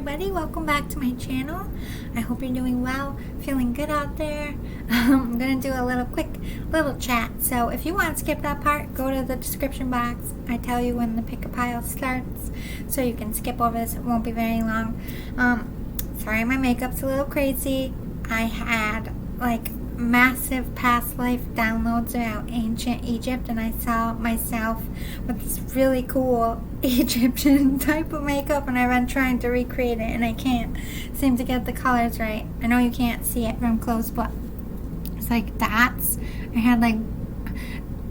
everybody, welcome back to my channel. I hope you're doing well, feeling good out there. I'm gonna do a little chat, so if you want to skip that part, go to the description box. I tell you when the pick a pile starts, so you can skip over this. It won't be very long. Sorry, my makeup's a little crazy. I had like massive past life downloads about ancient Egypt, and I saw myself with this really cool Egyptian type of makeup, and I've been trying to recreate it and I can't seem to get the colors right. I know you can't see it from close, but it's like dots. I had like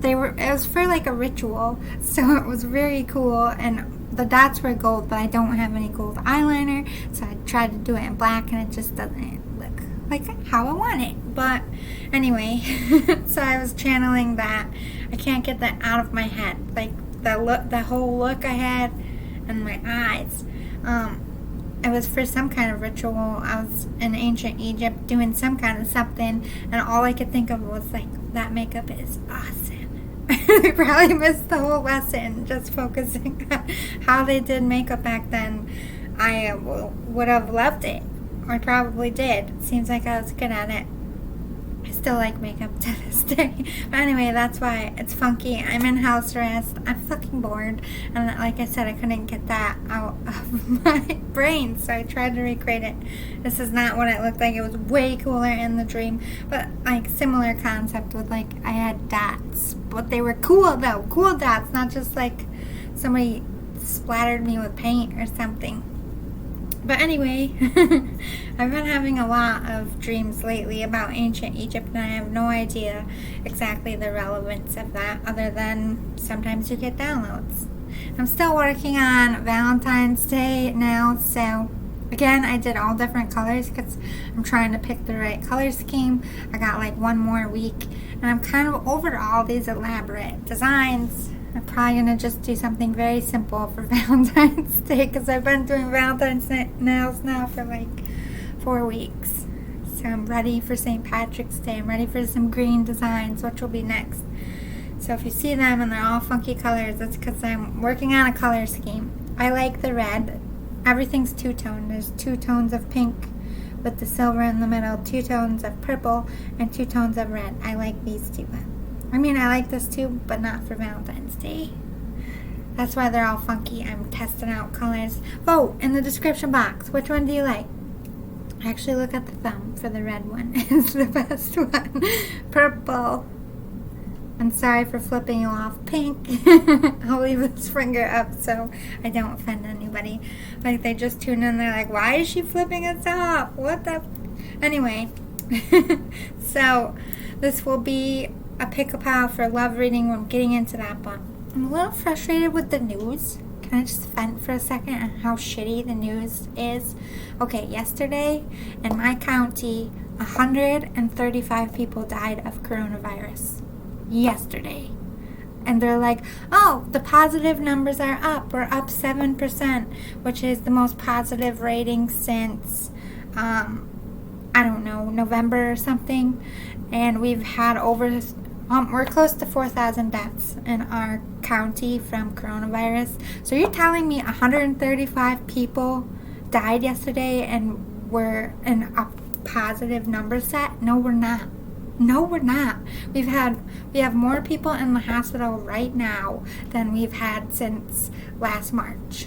it was for like a ritual, so it was very cool, and the dots were gold, but I don't have any gold eyeliner, so I tried to do it in black and it just doesn't look like how I want it. But anyway, so I was channeling that. I can't get that out of my head, like the whole look I had and my eyes. It was for some kind of ritual. I was in ancient Egypt doing some kind of something, and all I could think of was like, that makeup is awesome. I probably missed the whole lesson just focusing on how they did makeup back then. I would have loved it. I probably did. It seems like I was good at it. I still like makeup to this day. But anyway, that's why it's funky. I'm in house arrest. I'm fucking bored. And like I said, I couldn't get that out of my brain, so I tried to recreate it. This is not what it looked like. It was way cooler in the dream. But like similar concept with like, I had dots. But they were cool though. Cool dots. Not just like somebody splattered me with paint or something. But anyway, I've been having a lot of dreams lately about ancient Egypt, and I have no idea exactly the relevance of that, other than sometimes you get downloads. I'm still working on Valentine's Day now, so again, I did all different colors because I'm trying to pick the right color scheme. I got like one more week, and I'm kind of over all these elaborate designs. I'm probably going to just do something very simple for Valentine's Day, because I've been doing Valentine's nails now for like 4 weeks. So I'm ready for St. Patrick's Day. I'm ready for some green designs, which will be next. So if you see them and they're all funky colors, that's because I'm working on a color scheme. I like the red. Everything's two-tone. There's 2 tones of pink with the silver in the middle, 2 tones of purple, and 2 tones of red. I like these two. I mean, I like this too, but not for Valentine's Day. That's why they're all funky. I'm testing out colors. Vote in the description box. Which one do you like? Actually, look at the thumb for the red one. It's the best one. Purple. I'm sorry for flipping you off. Pink. I'll leave this finger up so I don't offend anybody. Like, they just tune in. They're like, why is she flipping us off? What the... Anyway. So, this will be a pick-a-pile for love reading. I'm getting into that, but I'm a little frustrated with the news. Can I just vent for a second on how shitty the news is? Okay, yesterday in my county, 135 people died of coronavirus. Yesterday. And they're like, oh, the positive numbers are up. We're up 7%, which is the most positive rating since, I don't know, November or something. And we've had over... we're close to 4,000 deaths in our county from coronavirus. So you're telling me 135 people died yesterday and we're in a positive number set? No, we're not. No, we're not. We have more people in the hospital right now than we've had since last March.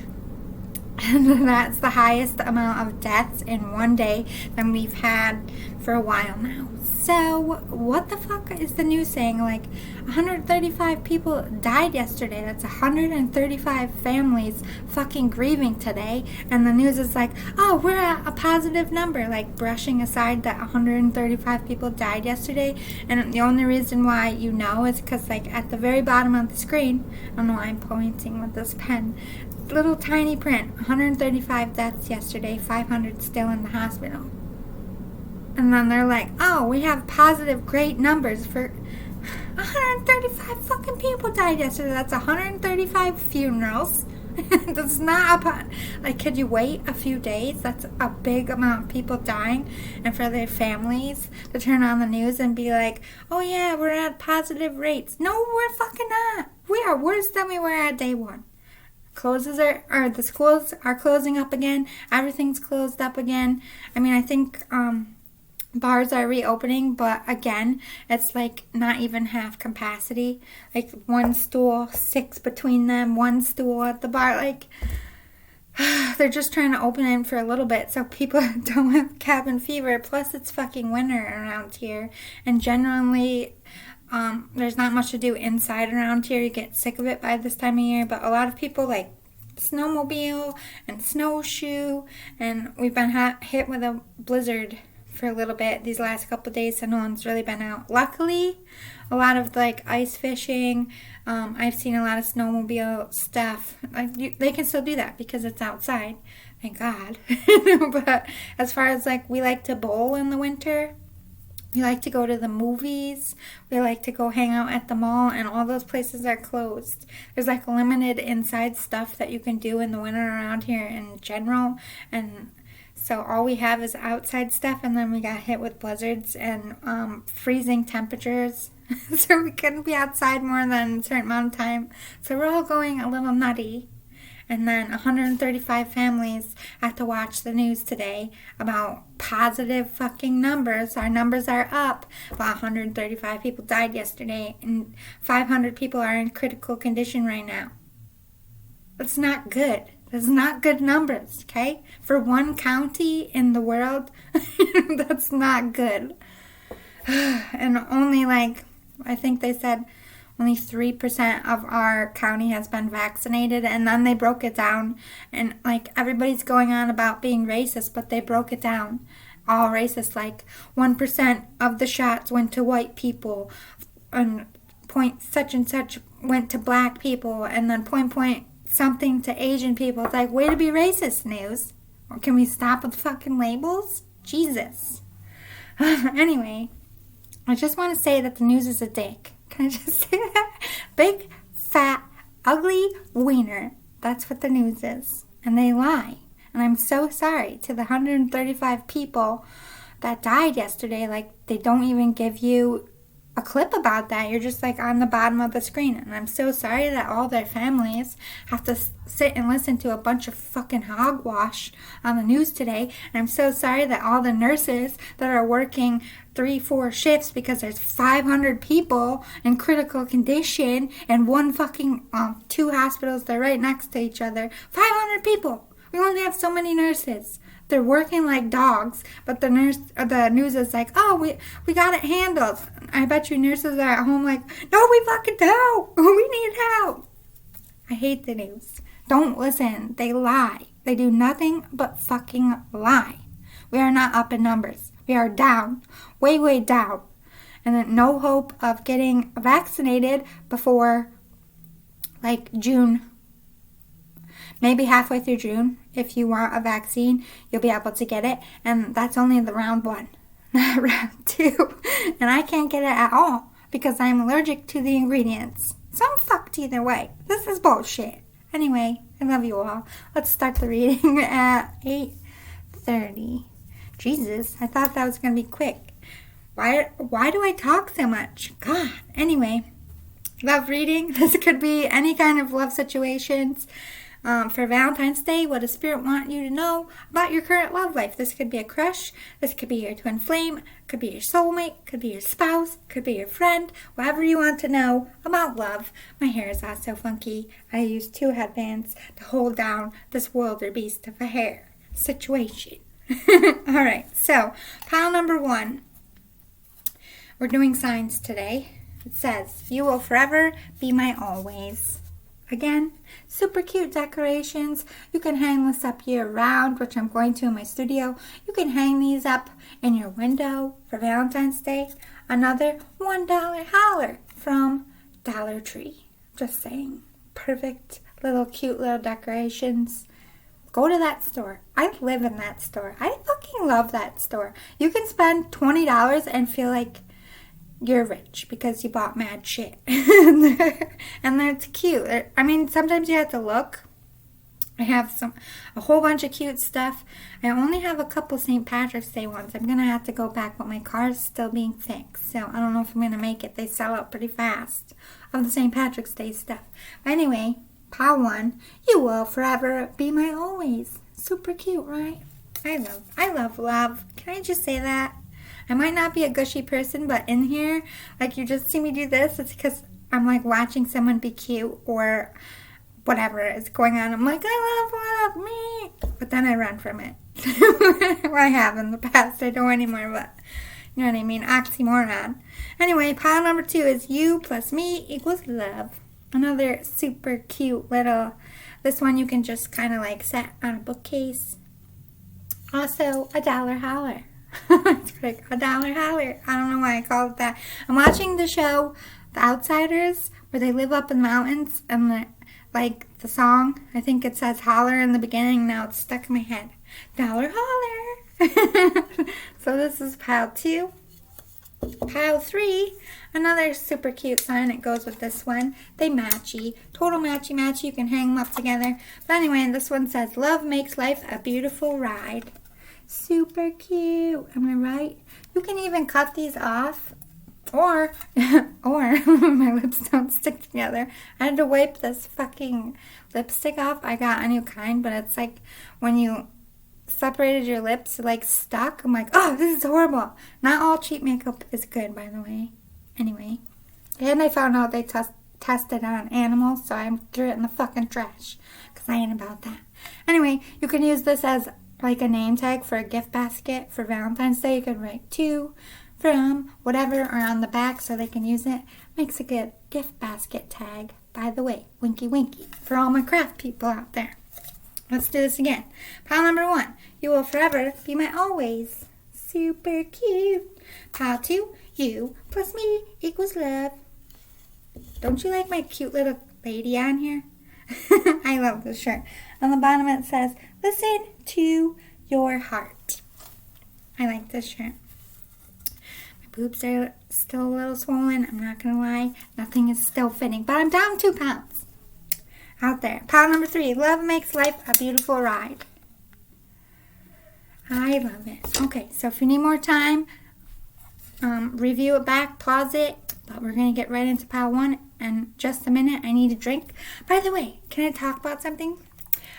And that's the highest amount of deaths in one day than we've had for a while now. So, what the fuck is the news saying? Like, 135 people died yesterday. That's 135 families fucking grieving today. And the news is like, oh, we're at a positive number. Like, brushing aside that 135 people died yesterday. And the only reason why you know is because, like, at the very bottom of the screen, I don't know why I'm pointing with this pen, little tiny print, 135 deaths yesterday, 500 still in the hospital. And then they're like, oh, we have positive great numbers for 135 fucking people died yesterday. That's 135 funerals. That's not like, could you wait a few days? That's a big amount of people dying. And for their families to turn on the news and be like, oh yeah, we're at positive rates. No, we're fucking not. We are worse than we were at day one. the schools are closing up again. Everything's closed up again. I mean, I think bars are reopening, but again, it's like not even half capacity. Like one stool, 6 between them, one stool at the bar. Like, they're just trying to open it for a little bit so people don't have cabin fever. Plus, it's fucking winter around here. And generally, there's not much to do inside around here. You get sick of it by this time of year. But a lot of people like snowmobile and snowshoe. And we've been hit with a blizzard for a little bit these last couple of days, so no one's really been out. Luckily, a lot of like ice fishing, I've seen a lot of snowmobile stuff. Like they can still do that because it's outside, thank God. But as far as like, we like to bowl in the winter, we like to go to the movies, we like to go hang out at the mall, and all those places are closed. There's like limited inside stuff that you can do in the winter around here in general, and so all we have is outside stuff, and then we got hit with blizzards and freezing temperatures. So we couldn't be outside more than a certain amount of time. So we're all going a little nutty. And then 135 families have to watch the news today about positive fucking numbers. Our numbers are up. But 135 people died yesterday, and 500 people are in critical condition right now. That's not good. That's not good numbers, okay? For one county in the world, that's not good. And only I think they said only 3% of our county has been vaccinated. And then they broke it down. And everybody's going on about being racist, but they broke it down. All racist, 1% of the shots went to white people. And point such and such went to black people. And then point something to Asian people. It's like, way to be racist, news. Or can we stop with fucking labels? Jesus. Anyway, I just want to say that the news is a dick. Can I just say that? Big, fat, ugly wiener. That's what the news is. And they lie. And I'm so sorry to the 135 people that died yesterday. They don't even give you a clip about that. You're just on the bottom of the screen. And I'm so sorry that all their families have to sit and listen to a bunch of fucking hogwash on the news today. And I'm so sorry that all the nurses that are working 3-4 shifts because there's 500 people in critical condition and one fucking 2 hospitals, they're right next to each other. 500 people. We only have so many nurses. They're working like dogs, but the news is like, oh, we got it handled. I bet you nurses are at home like, no, we fucking don't. We need help. I hate the news. Don't listen. They lie. They do nothing but fucking lie. We are not up in numbers. We are down. Way, way down. And then no hope of getting vaccinated before June. Maybe halfway through June, if you want a vaccine, you'll be able to get it. And that's only the round 1, not round 2. And I can't get it at all because I'm allergic to the ingredients. So I'm fucked either way. This is bullshit. Anyway, I love you all. Let's start the reading at 8:30. Jesus, I thought that was going to be quick. Why do I talk so much? God. Anyway, love reading. This could be any kind of love situations. For Valentine's Day, what does Spirit want you to know about your current love life? This could be a crush. This could be your twin flame. Could be your soulmate. Could be your spouse. Could be your friend. Whatever you want to know about love. My hair is not so funky. I use 2 headbands to hold down this wildebeest of a hair situation. Alright, so pile number 1. We're doing signs today. It says, you will forever be my always. Again, super cute decorations. You can hang this up year round, which I'm going to in my studio. You can hang these up in your window for Valentine's Day. Another $1 holler from Dollar Tree. Just saying. Perfect little cute little decorations. Go to that store. I live in that store. I fucking love that store. You can spend $20 and feel like you're rich because you bought mad shit. And that's cute. I mean, sometimes you have to look. I have a whole bunch of cute stuff. I only have a couple St. Patrick's Day ones. I'm going to have to go back, but my car's still being fixed. So I don't know if I'm going to make it. They sell out pretty fast of the St. Patrick's Day stuff. But anyway, Pile 1, you will forever be my always. Super cute, right? I love love. Can I just say that? I might not be a gushy person, but in here, like you just see me do this, it's because I'm like watching someone be cute or whatever is going on. I'm like, I love me. But then I run from it. I have in the past. I don't anymore, but you know what I mean? Oxymoron. Anyway, pile number 2 is you plus me equals love. Another super cute little, this one you can just kind of like set on a bookcase. Also, a dollar holler. It's like a dollar holler. I don't know why I called it that. I'm watching the show, The Outsiders, where they live up in the mountains, and like the song, I think it says holler in the beginning. Now it's stuck in my head. Dollar holler. So this is pile 2. Pile 3, another super cute sign. It goes with this one. They matchy. Total matchy. You can hang them up together. But anyway, this one says, love makes life a beautiful ride. Super cute. Am I right? You can even cut these off. Or my lips don't stick together. I had to wipe this fucking lipstick off. I got a new kind, but it's like when you separated your lips, like stuck. I'm like, oh, this is horrible. Not all cheap makeup is good, by the way. Anyway, and I found out they tested on animals, so I threw it in the fucking trash because I ain't about that. Anyway, you can use this as like a name tag for a gift basket for Valentine's Day. You can write to, from, whatever, or on the back so they can use it. Makes a good gift basket tag, by the way. Winky winky for all my craft people out there. Let's do this again. Pile number 1. You will forever be my always. Super cute. Pile 2. You plus me equals love. Don't you like my cute little lady on here? I love this shirt. On the bottom it says, listen to your heart. I like this shirt. My boobs are still a little swollen. I'm not going to lie. Nothing is still fitting. But I'm down 2 pounds. Out there. Pile number 3. Love makes life a beautiful ride. I love it. Okay, so if you need more time, review it back, pause it. But we're going to get right into pile 1 in just a minute. I need a drink. By the way, can I talk about something?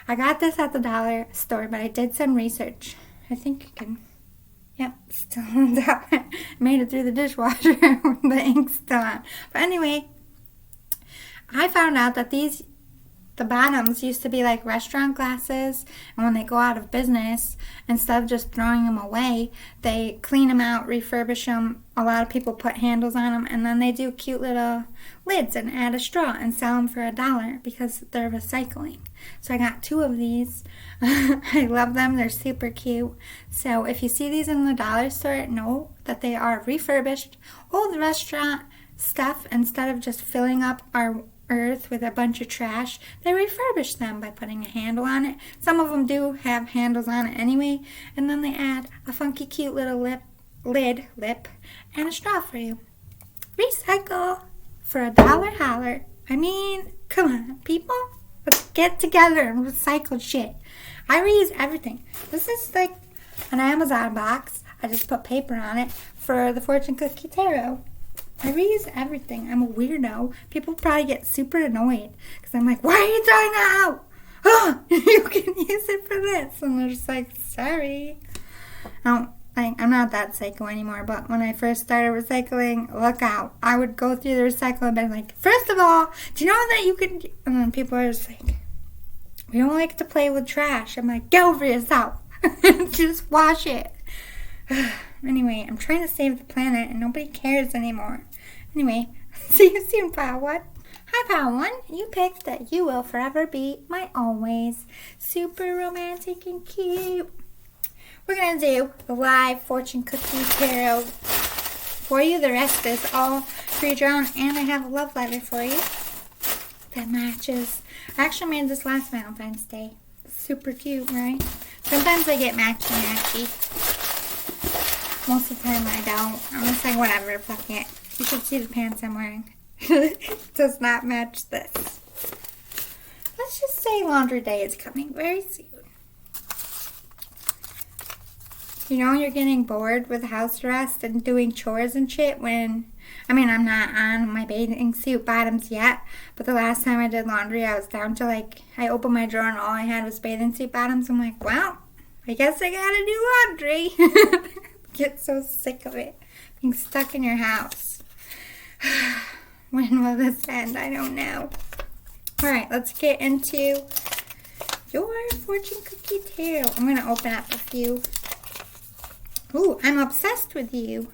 I got this at the dollar store, but I did some research. I think you can. Yep, still on top. Made it through the dishwasher with the ink still on. But anyway, I found out that the bottoms used to be like restaurant glasses, and when they go out of business, instead of just throwing them away, they clean them out, refurbish them. A lot of people put handles on them, and then they do cute little lids and add a straw and sell them for $1 because they're recycling. So I got 2 of these. I love them. They're super cute. So if you see these in the dollar store, know that they are refurbished old restaurant stuff. Instead of just filling up our earth with a bunch of trash, they refurbish them by putting a handle on it. Some of them do have handles on it anyway, and then they add a funky cute little lid and a straw for you. Recycle for $1 holler. I mean, come on, people, let's get together and recycle shit. I reuse everything. This is like an Amazon box. I just put paper on it for the fortune cookie tarot. I reuse everything. I'm a weirdo. People probably get super annoyed because I'm like, why are you throwing that out? Oh, you can use it for this. And they're just like, sorry. I'm not that psycho anymore, but when I first started recycling, look out. I would go through the recycling bin like, first of all, do you know that you can... And then people are just like, we don't like to play with trash. I'm like, get over yourself. Just wash it. Anyway, I'm trying to save the planet and nobody cares anymore. Anyway, see you soon, Pile 1. Hi, Pile 1. You picked that you will forever be my always. Super romantic and cute. We're going to do the live fortune cookie tarot for you. The rest is all pre-drawn, and I have a love letter for you that matches. I actually made this last Valentine's Day. Super cute, right? Sometimes I get matchy. Most of the time I don't. I'm just like, whatever, fuck it. You should see the pants I'm wearing. It does not match this. Let's just say laundry day is coming very soon. You know, you're getting bored with house arrest and doing chores and shit when I mean, I'm not on my bathing suit bottoms yet, but the last time I did laundry, I was down to like, I opened my drawer and all I had was bathing suit bottoms. I'm like, well, I guess I gotta do laundry. Get so sick of it, being stuck in your house. When will this end? I don't know. All right, let's get into your fortune cookie tarot. I'm going to open up a few. Ooh, I'm obsessed with you.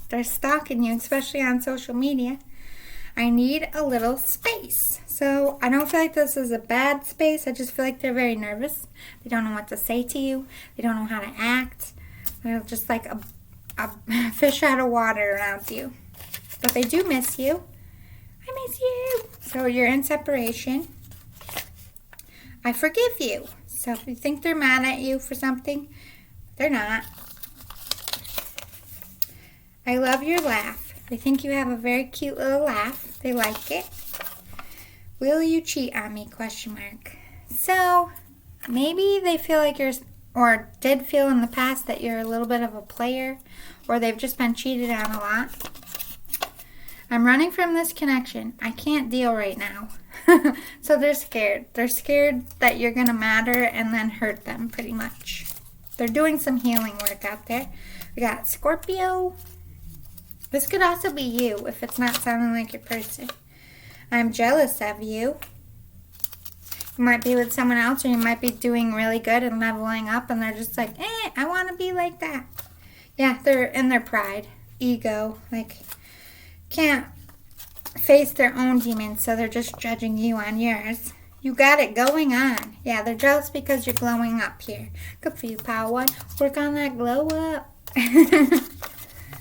They're stalking you, especially on social media. I need a little space. So I don't feel like this is a bad space. I just feel like they're very nervous. They don't know what to say to you. They don't know how to act. They're just like a fish out of water around you. But they do miss you. I miss you. So you're in separation. I forgive you. So if you think they're mad at you for something, they're not. I love your laugh. They think you have a very cute little laugh. They like it. Will you cheat on me? ? So maybe they feel like you're, or did feel in the past that you're a little bit of a player, or they've just been cheated on a lot. I'm running from this connection. I can't deal right now. So they're scared. They're scared that you're going to matter and then hurt them pretty much. They're doing some healing work out there. We got Scorpio. This could also be you if it's not sounding like your person. I'm jealous of you. You might be with someone else, or you might be doing really good and leveling up, and they're just like, I want to be like that. Yeah, they're in their pride, ego, like can't face their own demons, so they're just judging you on yours. You got it going on. Yeah, they're jealous because you're glowing up here. Good for you, Power One. Work on that glow up.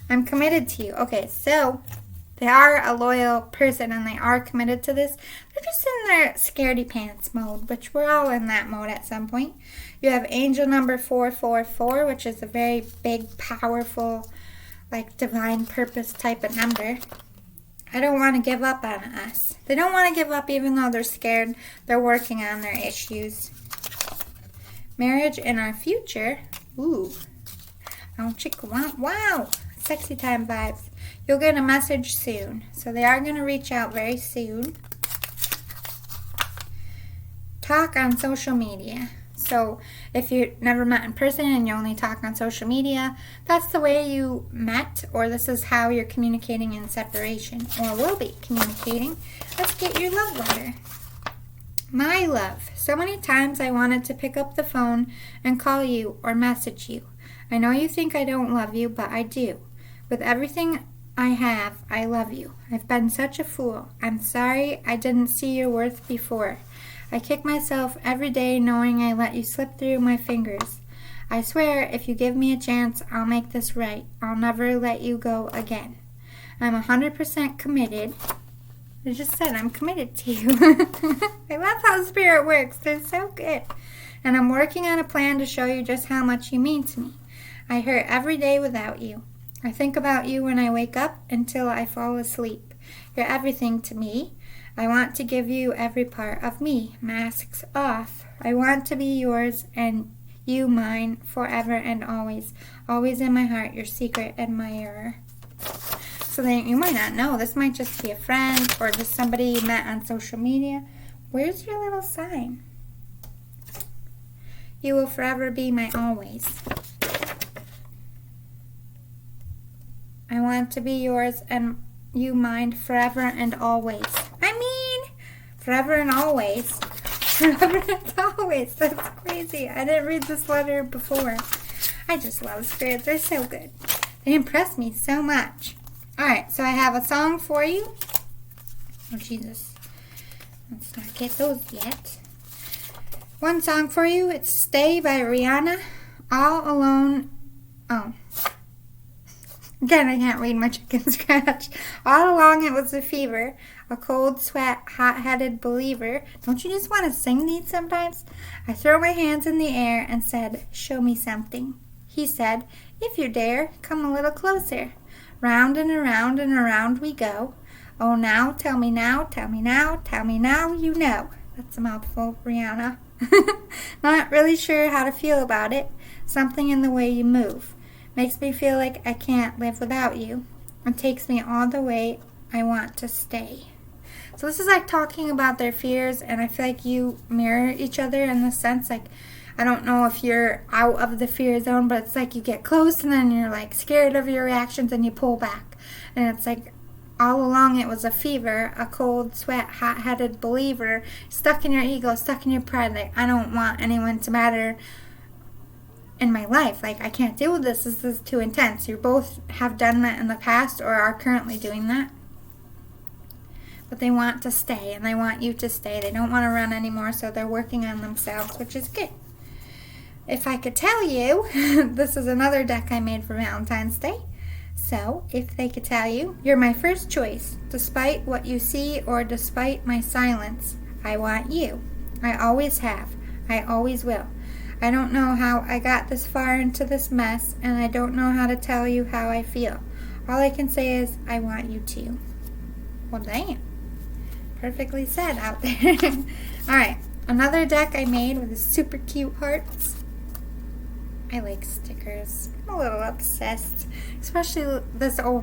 I'm committed to you. Okay, so they are a loyal person and they are committed to this. They're just in their scaredy pants mode, which we're all in that mode at some point. You have angel number 444, which is a very big, powerful, like divine purpose type of number. I don't want to give up on us. They don't want to give up even though they're scared. They're working on their issues. Marriage in our future. Ooh. Oh, chicka, wow. Sexy time vibes. You'll get a message soon. So they are going to reach out very soon. Talk on social media. So if you never met in person and you only talk on social media, that's the way you met, or this is how you're communicating in separation, or will be communicating. Let's get your love letter. My love, so many times I wanted to pick up the phone and call you or message you. I know you think I don't love you, but I do. With everything I have, I love you. I've been such a fool. I'm sorry I didn't see your worth before. I kick myself every day knowing I let you slip through my fingers. I swear if you give me a chance, I'll make this right. I'll never let you go again. I'm 100% committed. I just said I'm committed to you. I love how spirit works. They're so good. And I'm working on a plan to show you just how much you mean to me. I hurt every day without you. I think about you when I wake up until I fall asleep. You're everything to me. I want to give you every part of me. Masks off. I want to be yours and you mine forever and always. Always in my heart, your secret admirer. So then you might not know. This might just be a friend or just somebody you met on social media. Where's your little sign? You will forever be my always. I want to be yours and you mine forever and always. Forever and always. Forever and always. That's crazy. I didn't read this letter before. I just love spirits. They're so good. They impress me so much. Alright, so I have a song for you. Oh, Jesus. Let's not get those yet. One song for you. It's Stay by Rihanna. All Alone. Oh. Again, I can't read my chicken scratch. All along it was a fever. A cold sweat, hot-headed believer. Don't you just want to sing these sometimes? I throw my hands in the air and said, show me something. He said, if you dare, come a little closer. Round and around we go. Oh, now, tell me now, tell me now, tell me now, you know. That's a mouthful, Rihanna. Not really sure how to feel about it. Something in the way you move. Makes me feel like I can't live without you. It takes me all the way. I want to stay. So this is like talking about their fears, and I feel like you mirror each other in the sense, like, I don't know if you're out of the fear zone, but it's like you get close and then you're like scared of your reactions and you pull back. And it's like all along it was a fever, a cold sweat, hot-headed believer, stuck in your ego, stuck in your pride, like, I don't want anyone to matter in my life. Like, I can't deal with this. This is too intense. You both have done that in the past or are currently doing that. But they want to stay, and they want you to stay. They don't want to run anymore, so they're working on themselves, which is good. If I could tell you, this is another deck I made for Valentine's Day. So, if they could tell you, you're my first choice. Despite what you see or despite my silence, I want you. I always have. I always will. I don't know how I got this far into this mess, and I don't know how to tell you how I feel. All I can say is, I want you to. Well, damn. Perfectly said out there. Alright, another deck I made with super cute hearts. I like stickers. I'm a little obsessed. Especially this whole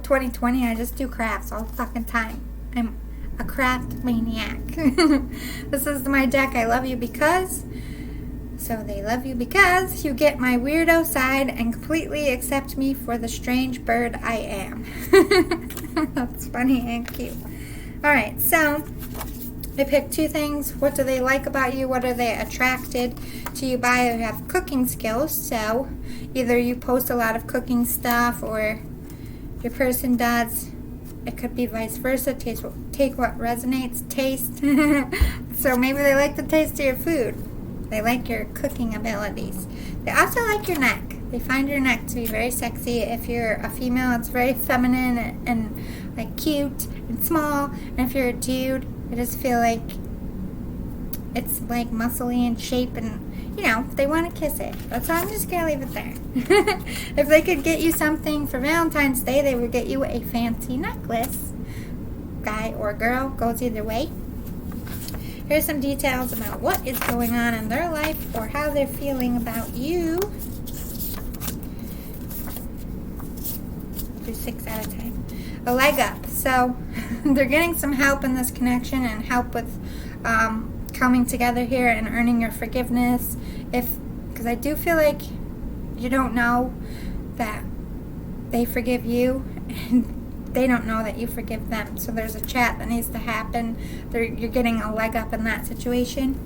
2020, I just do crafts all the fucking time. I'm a craft maniac. This is my deck, I love you because. So they love you because you get my weirdo side and completely accept me for the strange bird I am. That's funny and cute. Alright, so I picked two things. What do they like about you? What are they attracted to you by? You have cooking skills, so either you post a lot of cooking stuff or your person does. It could be vice versa. Take what resonates. Taste. So maybe they like the taste of your food. They like your cooking abilities. They also like your neck. They find your neck to be very sexy. If you're a female, it's very feminine and like cute and small. And if you're a dude, I just feel like it's like muscly in shape, and you know, they want to kiss it. That's why I'm just gonna leave it there. If they could get you something for Valentine's Day, they would get you a fancy necklace. Guy or girl, goes either way. Here's some details about what is going on in their life or how they're feeling about you. Do 6 at a time. A leg up. So they're getting some help in this connection and help with coming together here and earning your forgiveness. Because I do feel like you don't know that they forgive you and they don't know that you forgive them. So there's a chat that needs to happen. You're getting a leg up in that situation.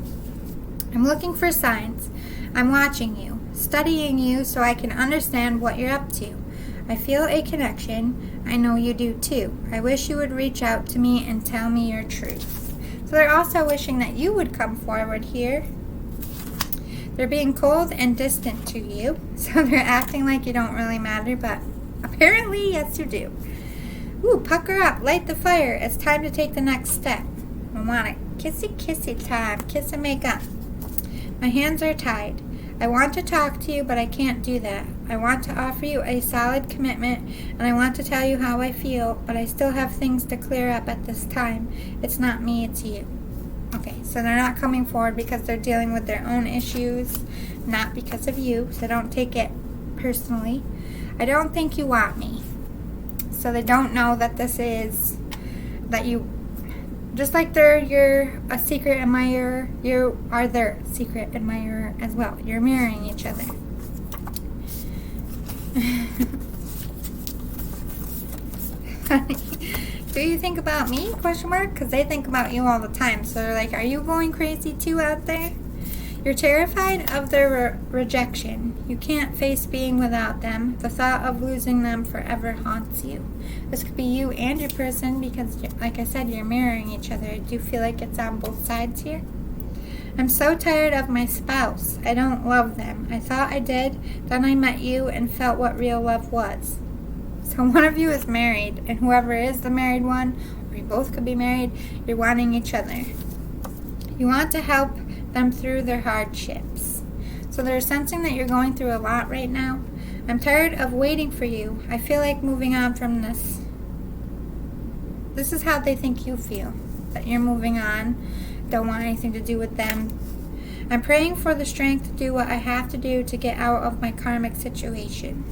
I'm looking for signs. I'm watching you, studying you so I can understand what you're up to. I feel a connection. I know you do too. I wish you would reach out to me and tell me your truth. So they're also wishing that you would come forward here. They're being cold and distant to you. So they're acting like you don't really matter, but apparently, yes, you do. Ooh, pucker up, light the fire. It's time to take the next step. I want a kissy time. Kiss and make up. My hands are tied. I want to talk to you, but I can't do that. I want to offer you a solid commitment, and I want to tell you how I feel, but I still have things to clear up at this time. It's not me, it's you. Okay, so they're not coming forward because they're dealing with their own issues, not because of you, so don't take it personally. I don't think you want me. So they don't know that this is, that you, just like you're a secret admirer, you are their secret admirer as well. You're mirroring each other. Do you think about me? Question mark? Because they think about you all the time. So they're like, are you going crazy too out there? You're terrified of their rejection. You can't face being without them. The thought of losing them forever haunts you. This could be you and your person because, like I said, you're mirroring each other. I do feel like it's on both sides here. I'm so tired of my spouse. I don't love them. I thought I did. Then I met you and felt what real love was. So one of you is married, and whoever is the married one, or you both could be married, you're wanting each other. You want to help them through their hardships. So they're sensing that you're going through a lot right now. I'm tired of waiting for you. I feel like moving on from this. This is how they think you feel, that you're moving on, don't want anything to do with them. I'm praying for the strength to do what I have to do to get out of my karmic situation.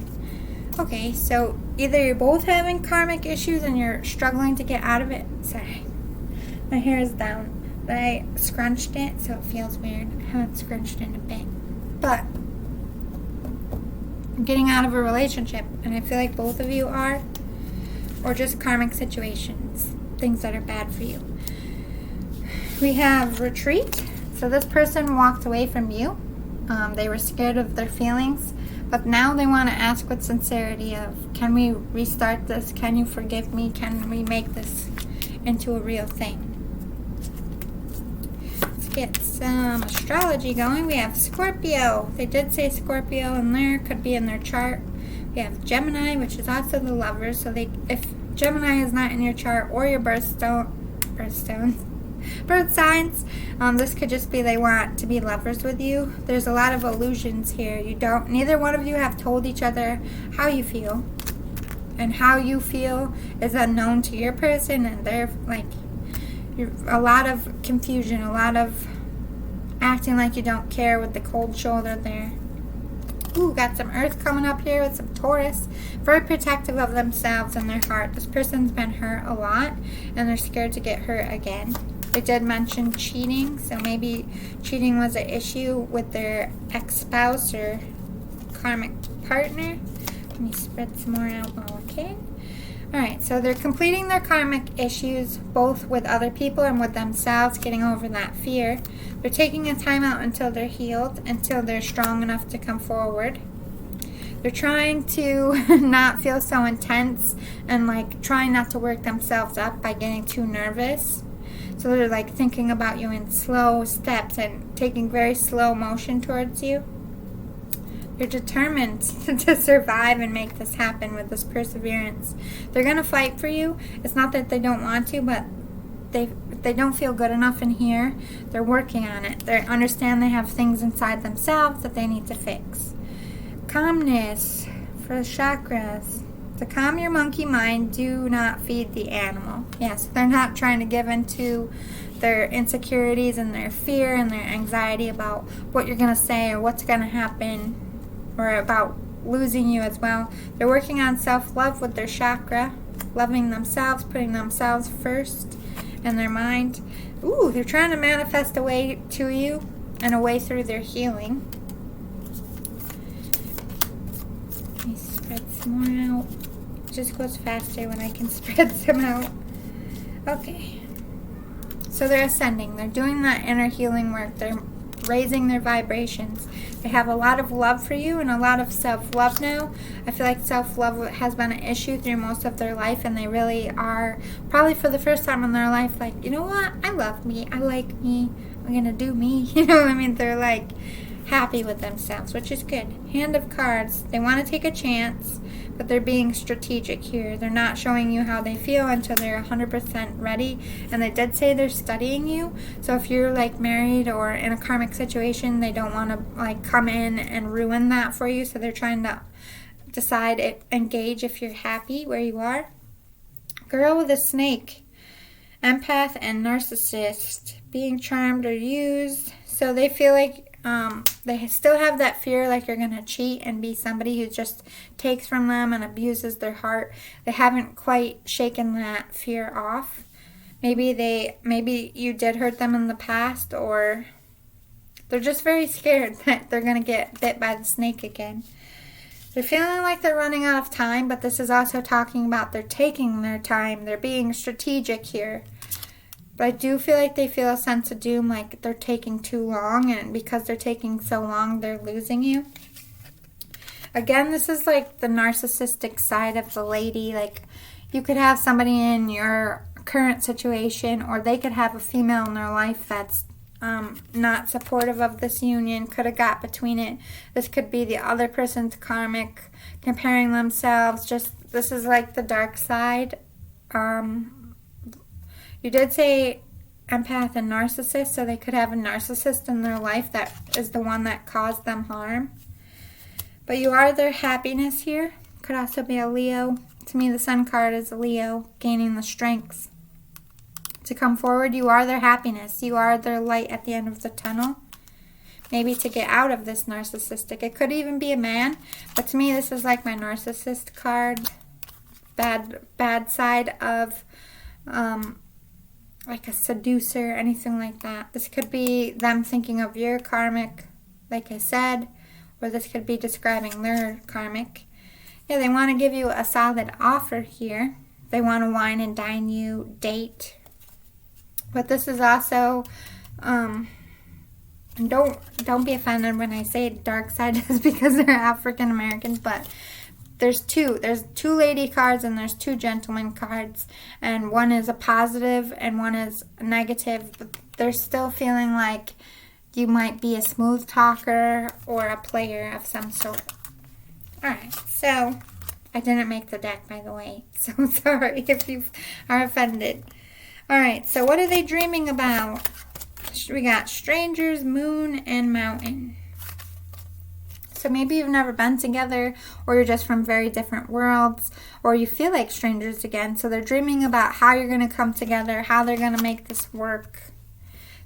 Okay, so either you're both having karmic issues and you're struggling to get out of it. Sorry, my hair is down, but I scrunched it, so it feels weird. I haven't scrunched it in a bit. But I'm getting out of a relationship, and I feel like both of you are, or just karmic situations, things that are bad for you. We have retreat. So this person walked away from you. They were scared of their feelings, but now they want to ask with sincerity of, can we restart this? Can you forgive me? Can we make this into a real thing? Let's get some astrology going. We have Scorpio. They did say Scorpio in there. Could be in their chart. We have Gemini, which is also the lovers. So if Gemini is not in your chart or your birth signs, this could just be they want to be lovers with you. There's a lot of illusions here. Neither one of you have told each other how you feel, and how you feel is unknown to your person, and they're like, a lot of confusion, a lot of acting like you don't care with the cold shoulder there. Ooh, got some earth coming up here with some Taurus. Very protective of themselves and their heart. This person's been hurt a lot, and they're scared to get hurt again. They did mention cheating, so maybe cheating was an issue with their ex-spouse or karmic partner. Let me spread some more out while I can. Alright, so they're completing their karmic issues, both with other people and with themselves, getting over that fear. They're taking a time out until they're healed, until they're strong enough to come forward. They're trying to not feel so intense, and like trying not to work themselves up by getting too nervous. So they're like thinking about you in slow steps and taking very slow motion towards you. They're determined to survive and make this happen with this perseverance. They're going to fight for you. It's not that they don't want to, but they don't feel good enough in here. They're working on it. They understand they have things inside themselves that they need to fix. Calmness for the chakras. To calm your monkey mind, do not feed the animal. Yes, they're not trying to give into their insecurities and their fear and their anxiety about what you're going to say or what's going to happen, or about losing you as well. They're working on self-love with their chakra, loving themselves, putting themselves first in their mind. Ooh, they're trying to manifest a way to you and a way through their healing. Let me spread some more out. It just goes faster when I can spread some out. Okay. So they're ascending. They're doing that inner healing work. They're raising their vibrations. They have a lot of love for you and a lot of self-love now. I feel like self-love has been an issue through most of their life, and they really are, probably for the first time in their life, like, you know what? I love me. I like me. I'm going to do me. You know what I mean? They're like happy with themselves, which is good. Hand of Cards. They want to take a chance, but they're being strategic here. They're not showing you how they feel until they're 100% ready. And they did say they're studying you. So if you're like married or in a karmic situation, they don't want to like come in and ruin that for you. So they're trying to decide, engage if you're happy where you are. Girl with a snake. Empath and narcissist. Being charmed or used. So they feel like they still have that fear like you're going to cheat and be somebody who just takes from them and abuses their heart. They haven't quite shaken that fear off. Maybe you did hurt them in the past, or they're just very scared that they're going to get bit by the snake again. They're feeling like they're running out of time, but this is also talking about they're taking their time. They're being strategic here. But I do feel like they feel a sense of doom, like they're taking too long, and because they're taking so long, they're losing you. Again, this is like the narcissistic side of the lady. Like, you could have somebody in your current situation, or they could have a female in their life that's not supportive of this union, could have got between it. This could be the other person's karmic, comparing themselves. Just, this is like the dark side. You did say empath and narcissist, so they could have a narcissist in their life that is the one that caused them harm. But you are their happiness here. Could also be a Leo. To me, the Sun card is a Leo, gaining the strength to come forward. You are their happiness. You are their light at the end of the tunnel. maybe to get out of this narcissistic. It could even be a man, but to me this is like my narcissist card. Bad side of like a seducer, anything like that. This could be them thinking of your karmic, like I said, or this could be describing their karmic. Yeah, they want to give you a solid offer here. They want to wine and dine you, date. But this is also, don't be offended when I say dark side just because they're African Americans, but there's two lady cards and there's two gentleman cards, and one is a positive and one is a negative, but they're still feeling like you might be a smooth talker or a player of some sort. Alright, so I didn't make the deck, by the way, so sorry if you are offended. Alright, so what are they dreaming about? We got strangers, moon, and mountain. So maybe you've never been together, or you're just from very different worlds, or you feel like strangers again. So they're dreaming about how you're going to come together, how they're going to make this work.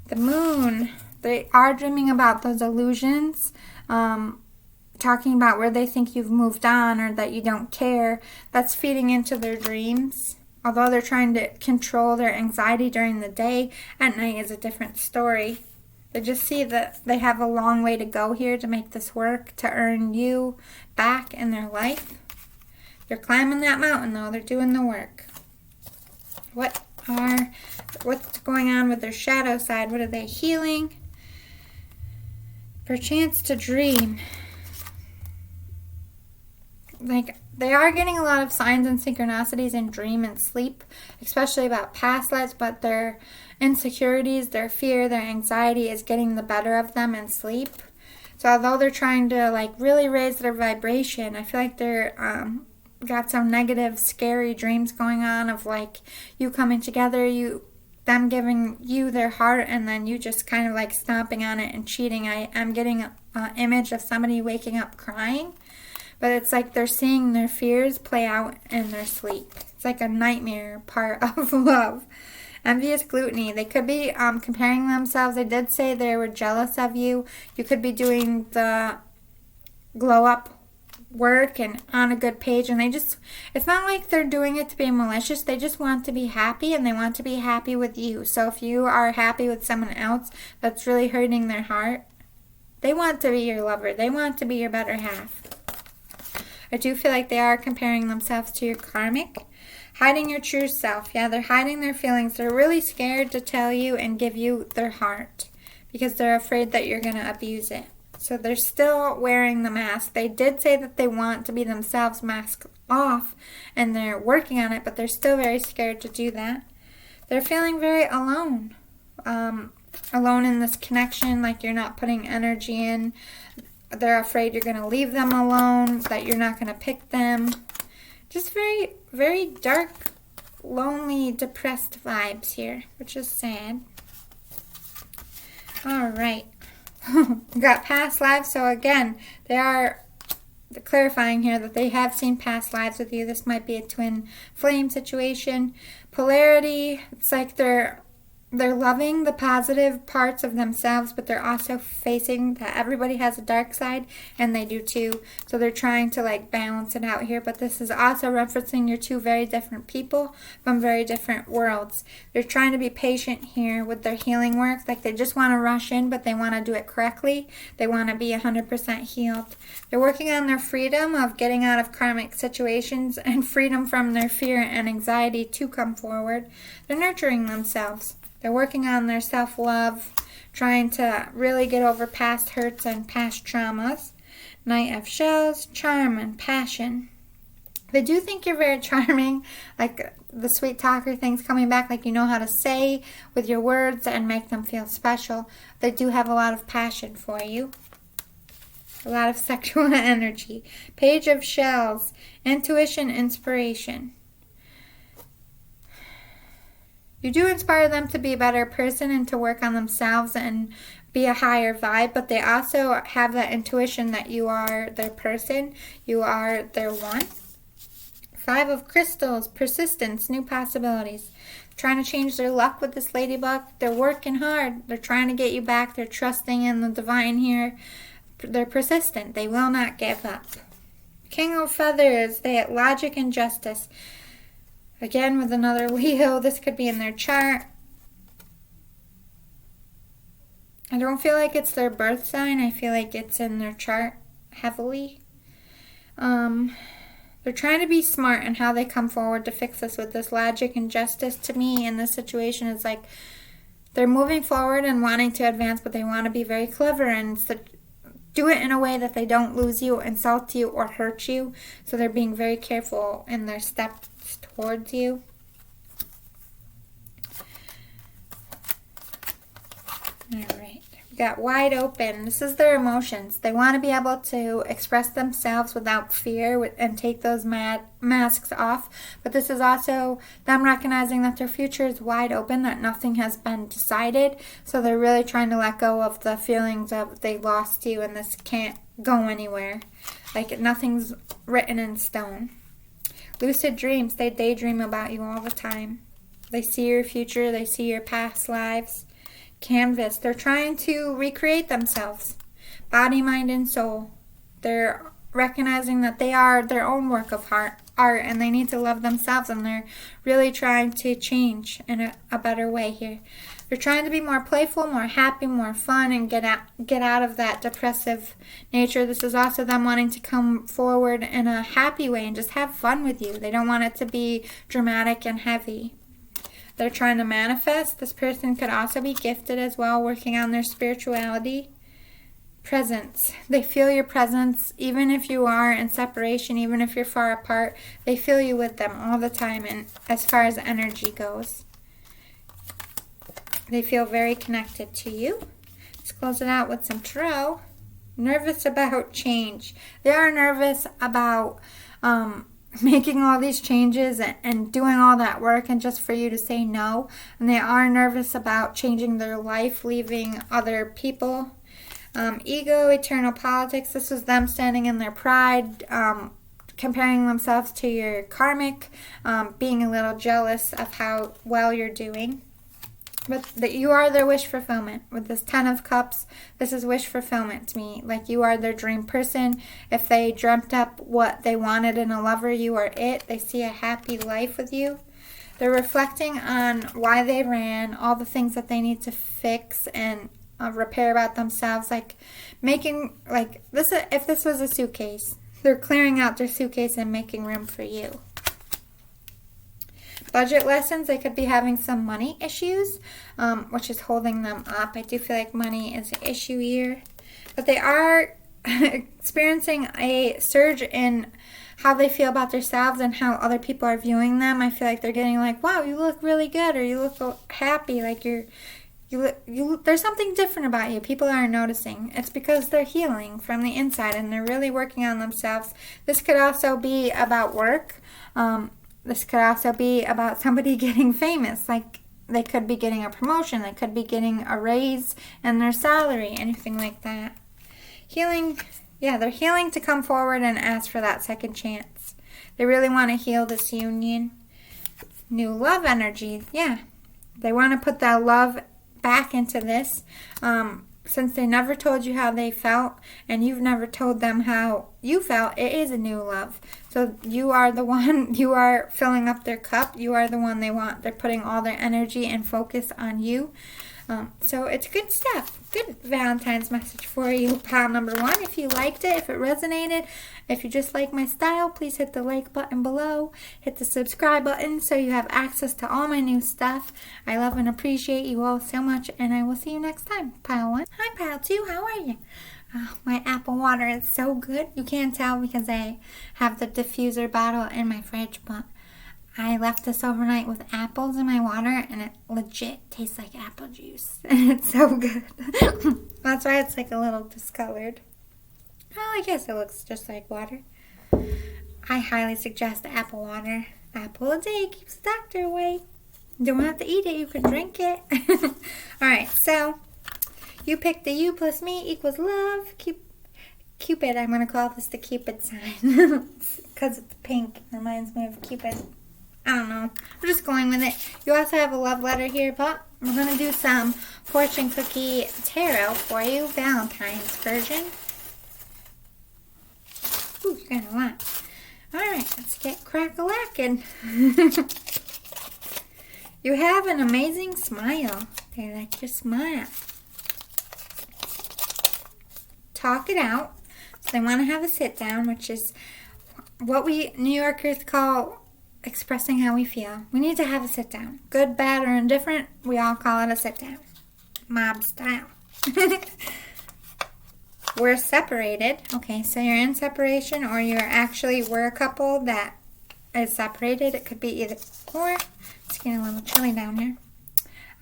The moon, they are dreaming about those illusions, talking about where they think you've moved on or that you don't care. That's feeding into their dreams. Although they're trying to control their anxiety during the day, at night is a different story. They just see that they have a long way to go here to make this work, to earn you back in their life. They're climbing that mountain, though. They're doing the work. What's going on with their shadow side? What are they healing? Perchance to dream. Like, they are getting a lot of signs and synchronicities in dream and sleep, especially about past lives, but their insecurities, their fear, their anxiety is getting the better of them in sleep. So although they're trying to like really raise their vibration, I feel like they're got some negative, scary dreams going on of like you coming together, them giving you their heart, and then you just kind of like stomping on it and cheating. I'm getting an image of somebody waking up crying. But it's like they're seeing their fears play out in their sleep. It's like a nightmare part of love. Envious gluttony. They could be comparing themselves. They did say they were jealous of you. You could be doing the glow up work and on a good page. And it's not like they're doing it to be malicious. They just want to be happy, and they want to be happy with you. So if you are happy with someone else that's really hurting their heart, they want to be your lover. They want to be your better half. I do feel like they are comparing themselves to your karmic. Hiding your true self. Yeah, they're hiding their feelings. They're really scared to tell you and give you their heart because they're afraid that you're going to abuse it. So they're still wearing the mask. They did say that they want to be themselves, mask off, and they're working on it, but they're still very scared to do that. They're feeling very alone. Alone in this connection, like you're not putting energy in. They're afraid you're going to leave them alone, that you're not going to pick them. Just very, very dark, lonely, depressed vibes here, which is sad. All right. We got past lives. So again, they are clarifying here that they have seen past lives with you. This might be a twin flame situation. Polarity. It's like they're loving the positive parts of themselves, but they're also facing that everybody has a dark side, and they do too. So they're trying to like balance it out here, but this is also referencing you're two very different people from very different worlds. They're trying to be patient here with their healing work. Like they just want to rush in, but they want to do it correctly. They want to be 100% healed. They're working on their freedom of getting out of karmic situations and freedom from their fear and anxiety to come forward. They're nurturing themselves. They're working on their self-love, trying to really get over past hurts and past traumas. Knight of Shells, charm and passion. They do think you're very charming, like the sweet talker thing's coming back, like you know how to say with your words and make them feel special. They do have a lot of passion for you. A lot of sexual energy. Page of Shells, intuition, inspiration. You do inspire them to be a better person and to work on themselves and be a higher vibe, but they also have that intuition that you are their person, you are their one. 5 of Crystals, persistence, new possibilities. trying to change their luck with this ladybug. They're working hard. They're trying to get you back. They're trusting in the divine here. They're persistent. They will not give up. King of Feathers, they have logic and justice. Again, with another Leo, this could be in their chart. I don't feel like it's their birth sign. I feel like it's in their chart heavily. They're trying to be smart in how they come forward to fix this with this logic and justice. To me, in this situation, is like they're moving forward and wanting to advance, but they want to be very clever and do it in a way that they don't lose you, insult you, or hurt you. So they're being very careful in their steps towards you. All right. Got wide open. This is their emotions. They want to be able to express themselves without fear and take those masks off. But this is also them recognizing that their future is wide open, that nothing has been decided. So they're really trying to let go of the feelings of they lost you and this can't go anywhere. Like nothing's written in stone. Lucid dreams. They daydream about you all the time. They see your future. They see your past lives. Canvas. They're trying to recreate themselves. Body, mind, and soul. They're recognizing that they are their own work of art and they need to love themselves, and they're really trying to change in a better way here. They're trying to be more playful, more happy, more fun, and get out of that depressive nature. This is also them wanting to come forward in a happy way and just have fun with you. They don't want it to be dramatic and heavy. They're trying to manifest. This person could also be gifted as well, working on their spirituality. Presence. They feel your presence, even if you are in separation, even if you're far apart. They feel you with them all the time, and as far as energy goes. They feel very connected to you. Let's close it out with some tarot. Nervous about change. They are nervous about making all these changes and doing all that work and just for you to say no. And they are nervous about changing their life, leaving other people. Ego, eternal politics. This is them standing in their pride, comparing themselves to your karmic, being a little jealous of how well you're doing. But that you are their wish fulfillment. With this 10 of Cups, this is wish fulfillment to me. Like you are their dream person. If they dreamt up what they wanted in a lover, you are it. They see a happy life with you. They're reflecting on why they ran, all the things that they need to fix and repair about themselves. Like making, like this. If this was a suitcase, they're clearing out their suitcase and making room for you. Budget lessons. They could be having some money issues, which is holding them up. I do feel like money is an issue here. But they are experiencing a surge in how they feel about themselves and how other people are viewing them. I feel like they're getting like, wow, you look really good, or you look happy, like there's something different about you. People are noticing. It's because they're healing from the inside and they're really working on themselves. This could also be about work. This could also be about somebody getting famous. Like they could be getting a promotion. They could be getting a raise in their salary. Anything like that. Healing. Yeah, they're healing to come forward and ask for that second chance. They really want to heal this union. New love energy. Yeah. They want to put that love back into this. Since they never told you how they felt and you've never told them how you felt, it is a new love. So you are the one, you are filling up their cup. You are the one they want. They're putting all their energy and focus on you. So it's good stuff. Good Valentine's message for you, pile number 1. If you liked it, if it resonated, if you just like my style, please hit the like button below. Hit the subscribe button so you have access to all my new stuff. I love and appreciate you all so much, and I will see you next time. Pile 1. Hi, pile 2. How are you? My apple water is so good. You can't tell because I have the diffuser bottle in my fridge, but I left this overnight with apples in my water, and it legit tastes like apple juice. And it's so good. That's why it's like a little discolored. Well, I guess it looks just like water. I highly suggest apple water. Apple a day keeps the doctor away. You don't have to eat it. You can drink it. Alright, so you pick the U plus me equals love. Cupid. I'm going to call this the Cupid sign. Because it's pink. It reminds me of Cupid. I don't know. I'm just going with it. You also have a love letter here, but we're going to do some fortune cookie tarot for you. Valentine's version. Ooh, you got a lot. Alright, let's get crack-a-lackin'. You have an amazing smile. They like your smile. Talk it out. So they want to have a sit-down, which is what we New Yorkers call expressing how we feel. We need to have a sit-down. Good, bad, or indifferent, we all call it a sit-down. Mob style. We're separated. Okay, so you're in separation, or we're a couple that is separated. It could be either or. It's getting a little chilly down here.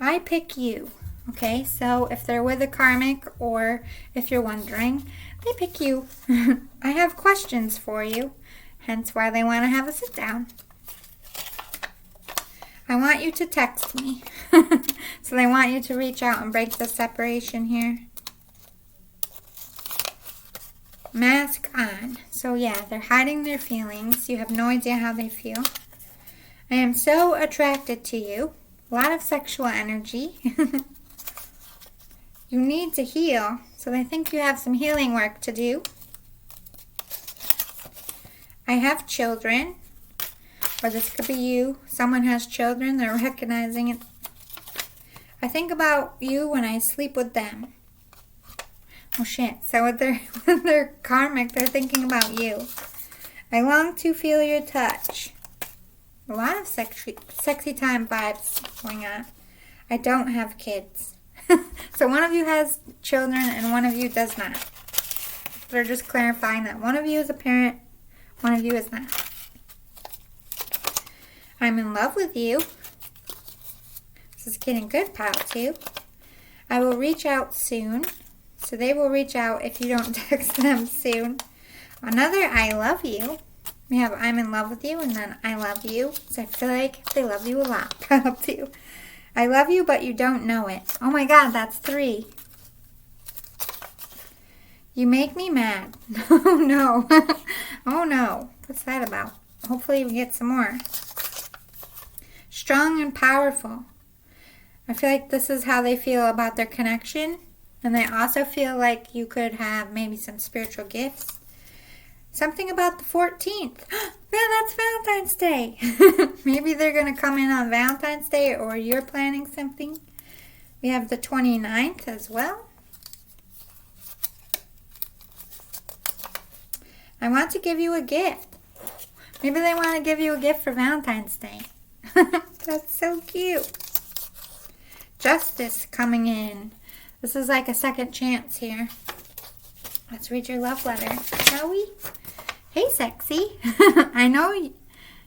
I pick you. Okay, so if they're with a karmic, or if you're wondering, they pick you. I have questions for you, hence why they want to have a sit down. I want you to text me. So they want you to reach out and break the separation here. Mask on. So yeah, they're hiding their feelings. You have no idea how they feel. I am so attracted to you. A lot of sexual energy. You need to heal. So they think you have some healing work to do. I have children. Or this could be you. Someone has children. They're recognizing it. I think about you when I sleep with them. Oh shit. So with their karmic, they're thinking about you. I long to feel your touch. A lot of sexy time vibes going on. I don't have kids. So one of you has children and one of you does not. They're just clarifying that one of you is a parent, one of you is not. I'm in love with you. This is getting good, pal, too. I will reach out soon. So they will reach out if you don't text them soon. Another I love you. We have I'm in love with you and then I love you. So I feel like they love you a lot, pal, too. I love you, but you don't know it. Oh my God, that's 3. You make me mad. Oh no. Oh no. What's that about? Hopefully we get some more. Strong and powerful. I feel like this is how they feel about their connection. And they also feel like you could have maybe some spiritual gifts. Something about the 14th. Yeah, that's Valentine's Day. Maybe they're going to come in on Valentine's Day, or you're planning something. We have the 29th as well. I want to give you a gift. Maybe they want to give you a gift for Valentine's Day. That's so cute. Justice coming in. This is like a second chance here. Let's read your love letter, shall we? Hey, sexy. I know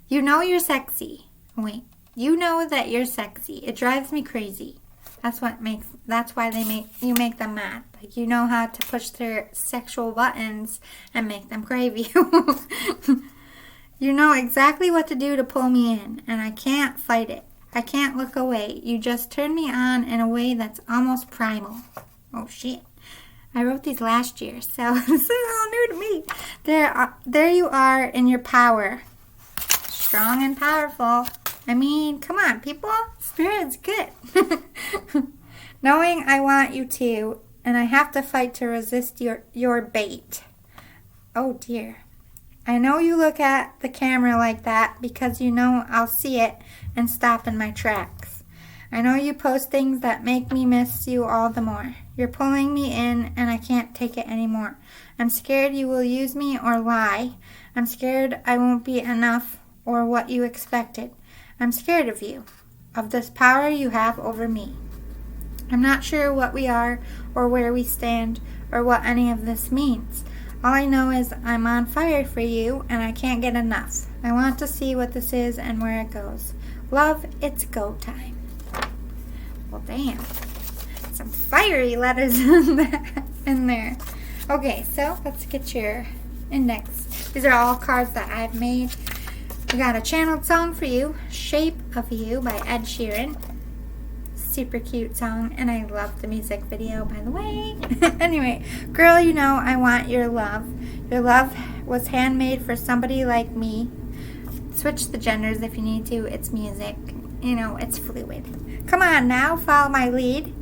you know you're sexy. Wait, you know that you're sexy. It drives me crazy. That's why you make them mad. Like, you know how to push their sexual buttons and make them crave you. You know exactly what to do to pull me in, and I can't fight it. I can't look away. You just turn me on in a way that's almost primal. Oh, shit. I wrote these last year, so this is all new to me. There you are in your power. Strong and powerful. I mean, come on, people. Spirit's good. Knowing I want you to, and I have to fight to resist your bait. Oh, dear. I know you look at the camera like that because you know I'll see it and stop in my tracks. I know you post things that make me miss you all the more. You're pulling me in and I can't take it anymore. I'm scared you will use me or lie. I'm scared I won't be enough or what you expected. I'm scared of you, of this power you have over me. I'm not sure what we are or where we stand or what any of this means. All I know is I'm on fire for you and I can't get enough. I want to see what this is and where it goes. Love, it's go time. Well, damn. Some fiery letters in there. Okay, so let's get your index. These are all cards that I've made. We got a channeled song for you, Shape of You by Ed Sheeran. Super cute song, and I love the music video, by the way. Anyway, girl, you know I want your love. Your love was handmade for somebody like me. Switch the genders if you need to. It's music. You know, it's fluid. Come on now, follow my lead.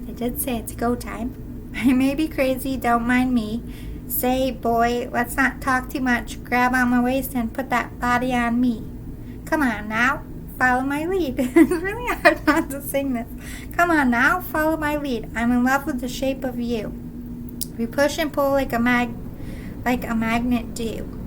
I did say it's go time. I may be crazy, don't mind me. Say, boy, let's not talk too much. Grab on my waist and put that body on me. Come on now, follow my lead. It's really hard not to sing this. Come on now, follow my lead. I'm in love with the shape of you. We push and pull like a magnet do.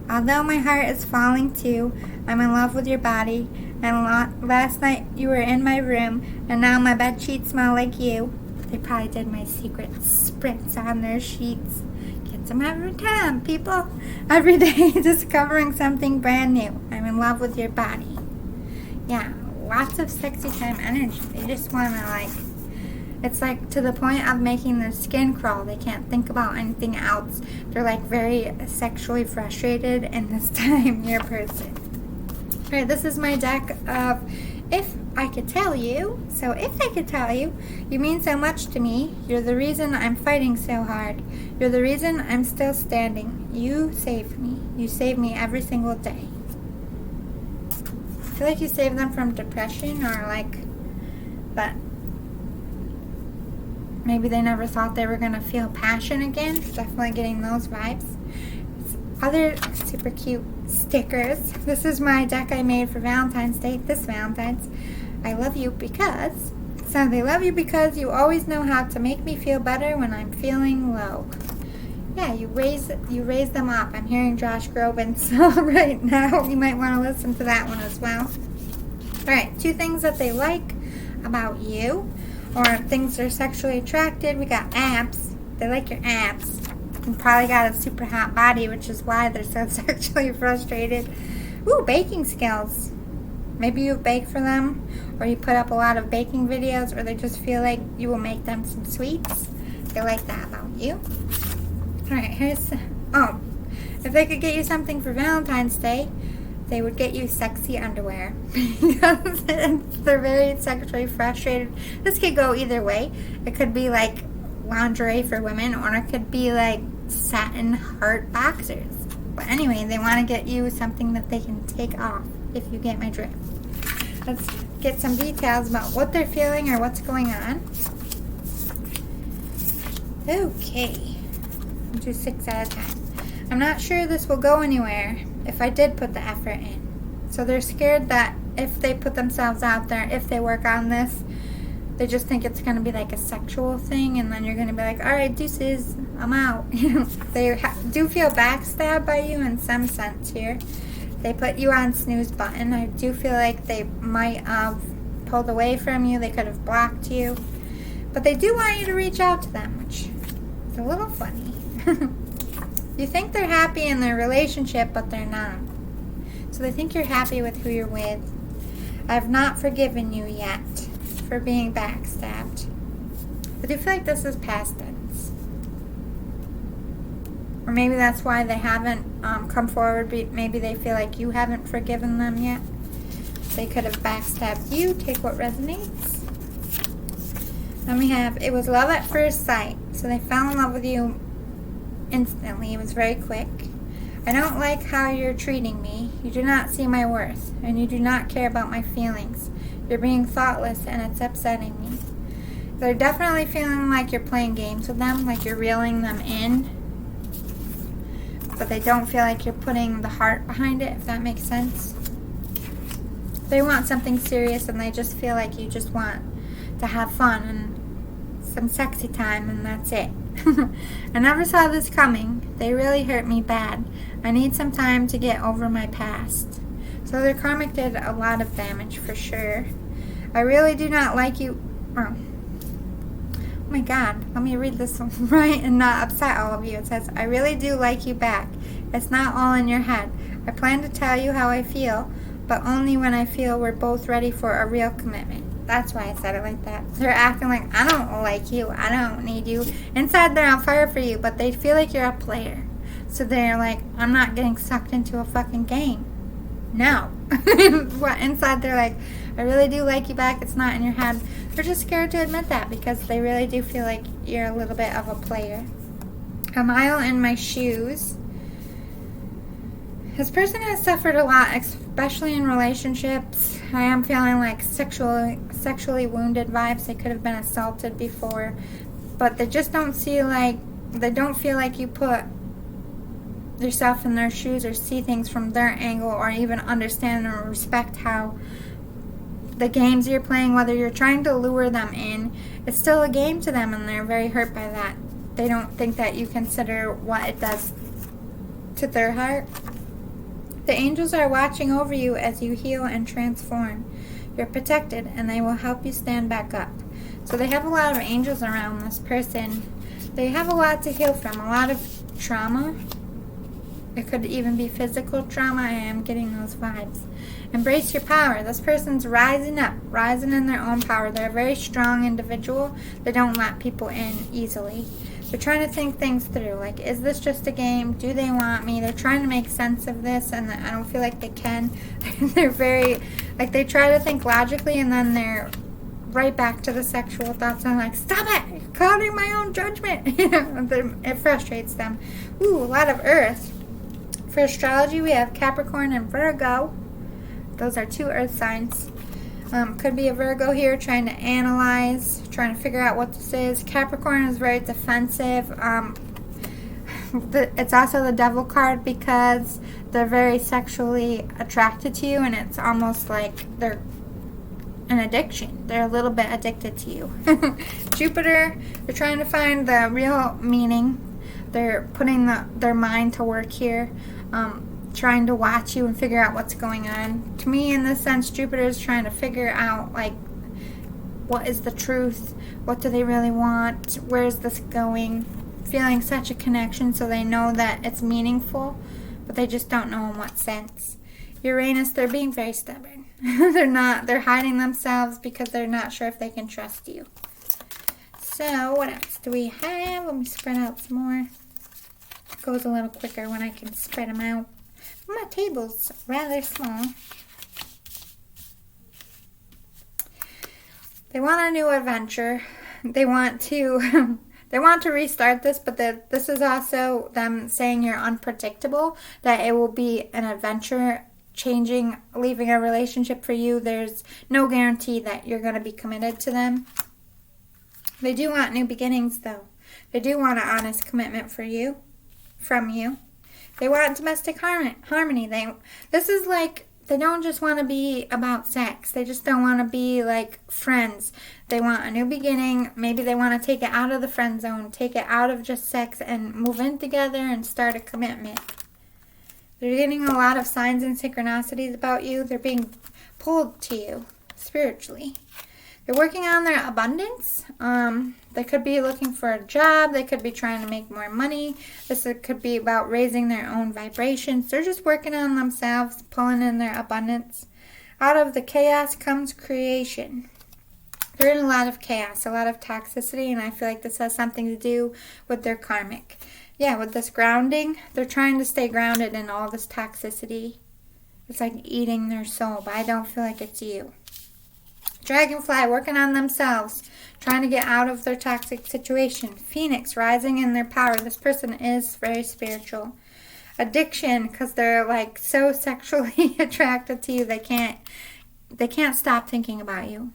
Although my heart is falling too, I'm in love with your body. And last night you were in my room, and now my bed sheets smell like you. They probably did my secret spritz on their sheets. Get some every time, people. Every day discovering something brand new. I'm in love with your body. Yeah, lots of sexy time energy. They just want to like, it's like to the point of making their skin crawl. They can't think about anything else. They're like very sexually frustrated in this time, your person. Alright, this is my deck of If I Could Tell You. So if I could tell you, you mean so much to me. You're the reason I'm fighting so hard. You're the reason I'm still standing. You save me. You save me every single day. I feel like you save them from depression or like that. Maybe they never thought they were going to feel passion again. Definitely getting those vibes. Other super cute stickers. This is my deck I made for Valentine's Day. This Valentine's. I love you because. So they love you because you always know how to make me feel better when I'm feeling low. Yeah, you raise them up. I'm hearing Josh Groban song right now. You might want to listen to that one as well. Alright, 2 things that they like about you. Or things they're sexually attracted. We got abs. They like your abs. You probably got a super hot body, which is why they're so sexually frustrated. Ooh, baking skills. Maybe you bake for them, or you put up a lot of baking videos, or they just feel like you will make them some sweets. They like that about you. Alright, here's... Oh, if they could get you something for Valentine's Day, they would get you sexy underwear. Because they're very sexually frustrated. This could go either way. It could be like lingerie for women, or it could be like satin heart boxers. But anyway, they want to get you something that they can take off, if you get my drift. Let's get some details about what they're feeling or what's going on. Okay, I'll do 6 at a time. I'm not sure this will go anywhere if I did put the effort in. So they're scared that if they put themselves out there, if they work on this, they just think it's going to be like a sexual thing, and then you're going to be like, alright, deuces, I'm out. They do feel backstabbed by you in some sense here. They put you on snooze button. I do feel like they might have pulled away from you. They could have blocked you. But they do want you to reach out to them, which is a little funny. You think they're happy in their relationship, but they're not. So they think you're happy with who you're with. I've not forgiven you yet for being backstabbed. I do feel like this is past tense. Or maybe that's why they haven't come forward. Maybe they feel like you haven't forgiven them yet. They could have backstabbed you. Take what resonates. Then we have, it was love at first sight. So they fell in love with you instantly. It was very quick. I don't like how you're treating me. You do not see my worth, and you do not care about my feelings. You're being thoughtless, and it's upsetting me. They're definitely feeling like you're playing games with them, like you're reeling them in. But they don't feel like you're putting the heart behind it, if that makes sense. They want something serious, and they just feel like you just want to have fun and some sexy time, and that's it. I never saw this coming. They really hurt me bad. I need some time to get over my past. So their karmic did a lot of damage for sure. I really do not like you. Oh my god, let me read this right and not upset all of you. It says, I really do like you back. It's not all in your head. I plan to tell you how I feel, but only when I feel we're both ready for a real commitment. That's why I said it like that. They're acting like, I don't like you. I don't need you. Inside, they're on fire for you, but they feel like you're a player. So they're like, I'm not getting sucked into a fucking game. No. Inside, they're like, I really do like you back. It's not in your head. They're just scared to admit that because they really do feel like you're a little bit of a player. A mile in my shoes. This person has suffered a lot, especially in relationships. I am feeling like sexually wounded vibes. They could have been assaulted before, but they just don't feel like you put yourself in their shoes or see things from their angle or even understand or respect how the games you're playing, whether you're trying to lure them in, it's still a game to them, and they're very hurt by that. They don't think that you consider what it does to their heart. The angels are watching over you as you heal and transform. You're protected, and they will help you stand back up. So they have a lot of angels around this person. They have a lot to heal from, a lot of trauma. It could even be physical trauma. I am getting those vibes. Embrace your power. This person's rising up, rising in their own power. They're a very strong individual. They don't let people in easily. They're trying to think things through. Like, is this just a game? Do they want me? They're trying to make sense of this, and I don't feel like they can. They're very, like, they try to think logically, and then they're right back to the sexual thoughts. And I'm like, stop it! You're clouding my own judgment. It frustrates them. Ooh, a lot of earth. For astrology, we have Capricorn and Virgo. Those are 2 earth signs. Could be a Virgo here trying to analyze, trying to figure out what this is. Capricorn is very defensive. It's also the devil card because they're very sexually attracted to you, and it's almost like they're an addiction. They're a little bit addicted to you. Jupiter, they're trying to find the real meaning. They're putting their mind to work here. Trying to watch you and figure out what's going on. To me, in this sense, Jupiter is trying to figure out, like, what is the truth? What do they really want? Where is this going? Feeling such a connection, so they know that it's meaningful, but they just don't know in what sense. Uranus, they're being very stubborn. They're hiding themselves because they're not sure if they can trust you. So, what else do we have? Let me spread out some more. It goes a little quicker when I can spread them out. My table's rather small. They want a new adventure. They want to restart this, but this is also them saying you're unpredictable, that it will be an adventure, changing, leaving a relationship for you. There's no guarantee that you're going to be committed to them. They do want new beginnings, though. They do want an honest commitment from you. They want domestic harmony. This is like, they don't just want to be about sex. They just don't want to be like friends. They want a new beginning. Maybe they want to take it out of the friend zone, take it out of just sex and move in together and start a commitment. They're getting a lot of signs and synchronicities about you. They're being pulled to you spiritually. They're working on their abundance. They could be looking for a job. They could be trying to make more money. Could be about raising their own vibrations. They're just working on themselves, pulling in their abundance. Out of the chaos comes creation. They're in a lot of chaos, a lot of toxicity, and I feel like this has something to do with their karmic. Yeah, with this grounding, they're trying to stay grounded in all this toxicity. It's like eating their soul, but I don't feel like it's you. Dragonfly, working on themselves, trying to get out of their toxic situation. Phoenix, rising in their power. This person is very spiritual. Addiction, because they're like so sexually attracted to you, they can't stop thinking about you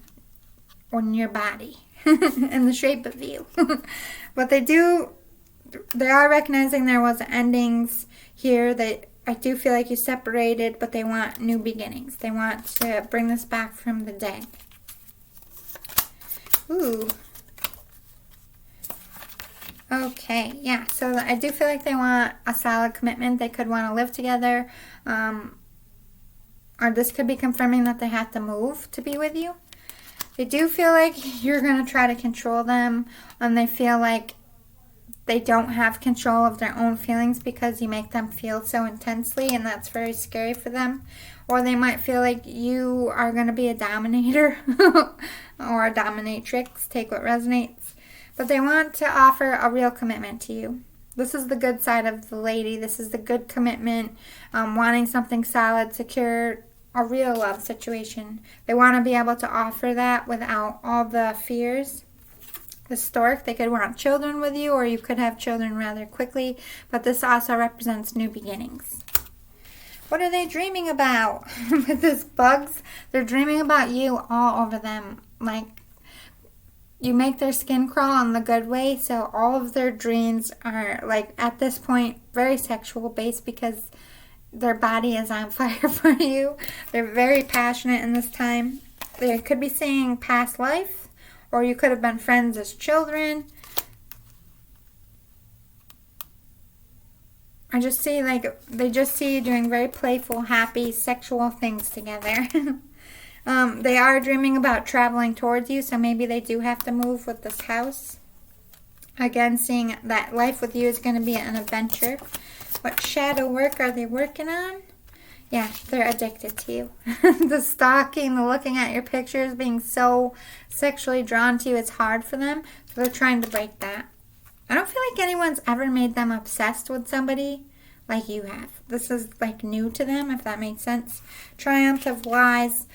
or your body in the shape of you. But they are recognizing there was endings here. I do feel like you separated, but they want new beginnings. They want to bring this back from the dead. Ooh. Okay, yeah. So I do feel like they want a solid commitment. They could want to live together. Or this could be confirming that they have to move to be with you. They do feel like you're going to try to control them. And they feel like they don't have control of their own feelings because you make them feel so intensely, and that's very scary for them. Or they might feel like you are going to be a dominator or a dominatrix, take what resonates. But they want to offer a real commitment to you. This is the good side of the lady. This is the good commitment, wanting something solid, secure, a real love situation. They want to be able to offer that without all the fears. The stork, they could want children with you, or you could have children rather quickly, but this also represents new beginnings. What are they dreaming about? With these bugs, they're dreaming about you all over them. Like, you make their skin crawl in the good way, so all of their dreams are, like, at this point, very sexual based because their body is on fire for you. They're very passionate in this time. They could be saying past life, or you could have been friends as children. I just see, like, they just see you doing very playful, happy, sexual things together. They are dreaming about traveling towards you, so maybe they do have to move with this house. Again, seeing that life with you is going to be an adventure. What shadow work are they working on? Yeah, they're addicted to you. The stalking, the looking at your pictures, being so sexually drawn to you, it's hard for them. So they're trying to break that. I don't feel like anyone's ever made them obsessed with somebody like you have. This is like new to them, if that makes sense. Triumph of lies.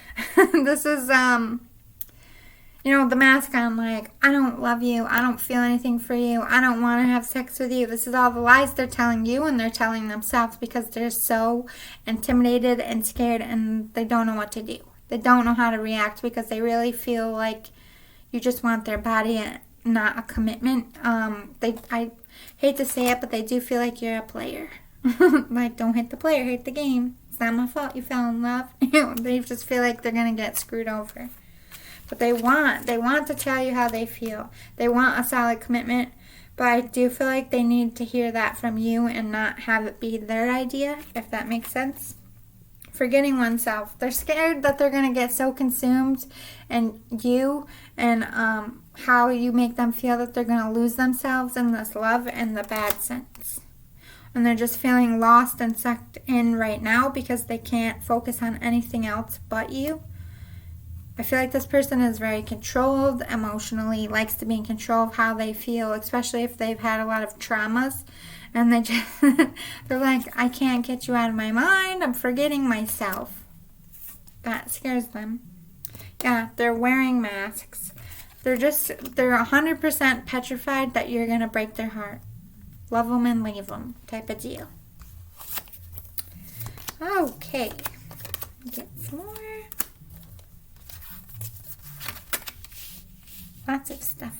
This is, you know, the mask on, like, I don't love you. I don't feel anything for you. I don't want to have sex with you. This is all the lies they're telling you and they're telling themselves because they're so intimidated and scared and they don't know what to do. They don't know how to react because they really feel like you just want their body and not a commitment. I hate to say it, but they do feel like you're a player. Like, don't hit the player, hate the game. It's not my fault you fell in love. They just feel like they're going to get screwed over. But they want to tell you how they feel. They want a solid commitment. But I do feel like they need to hear that from you and not have it be their idea, if that makes sense. Forgetting oneself. They're scared that they're going to get so consumed in you and how you make them feel that they're going to lose themselves in this love in the bad sense. And they're just feeling lost and sucked in right now because they can't focus on anything else but you. I feel like this person is very controlled emotionally, likes to be in control of how they feel, especially if they've had a lot of traumas. And they just, they're like, I can't get you out of my mind. I'm forgetting myself. That scares them. Yeah, they're wearing masks. They're 100% petrified that you're going to break their heart. Love them and leave them type of deal. Okay. Get some more. Lots of stuff.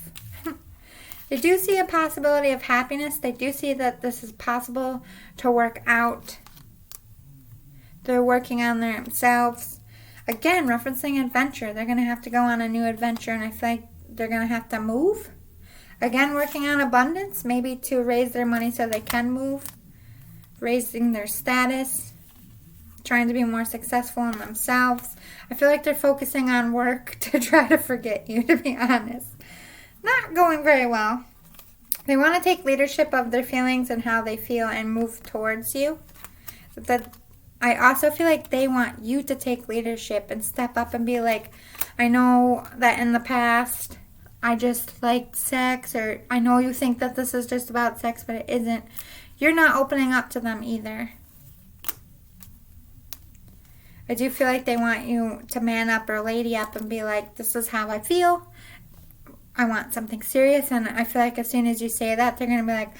They do see a possibility of happiness. They do see that this is possible to work out. They're working on themselves. Again, referencing adventure. They're going to have to go on a new adventure, and I feel like they're going to have to move. Again, working on abundance, maybe to raise their money so they can move. Raising their status. Trying to be more successful in themselves. I feel like they're focusing on work to try to forget you, to be honest. Not going very well. They want to take leadership of their feelings and how they feel and move towards you. But I also feel like they want you to take leadership and step up and be like, I know that in the past I just liked sex, or I know you think that this is just about sex, but it isn't. You're not opening up to them either. I do feel like they want you to man up or lady up and be like, this is how I feel. I want something serious. And I feel like as soon as you say that, they're going to be like,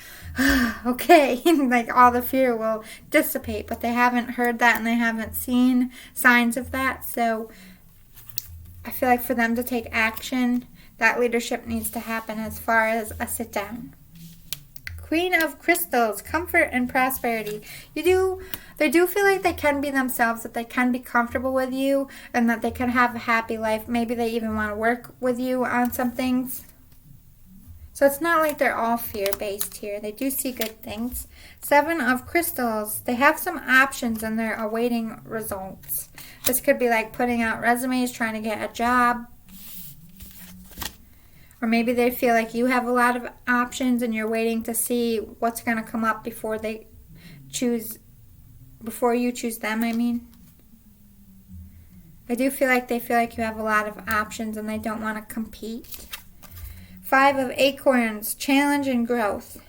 okay. Like all the fear will dissipate. But they haven't heard that and they haven't seen signs of that. So I feel like for them to take action, that leadership needs to happen as far as a sit down. Queen of Crystals, comfort and prosperity. They do feel like they can be themselves, that they can be comfortable with you, and that they can have a happy life. Maybe they even want to work with you on some things. So it's not like they're all fear-based here. They do see good things. 7 of Crystals. They have some options and they're awaiting results. This could be like putting out resumes, trying to get a job. Or maybe they feel like you have a lot of options and you're waiting to see what's going to come up before you choose them, I mean. I do feel like they feel like you have a lot of options and they don't want to compete. 5 of Acorns, challenge and growth.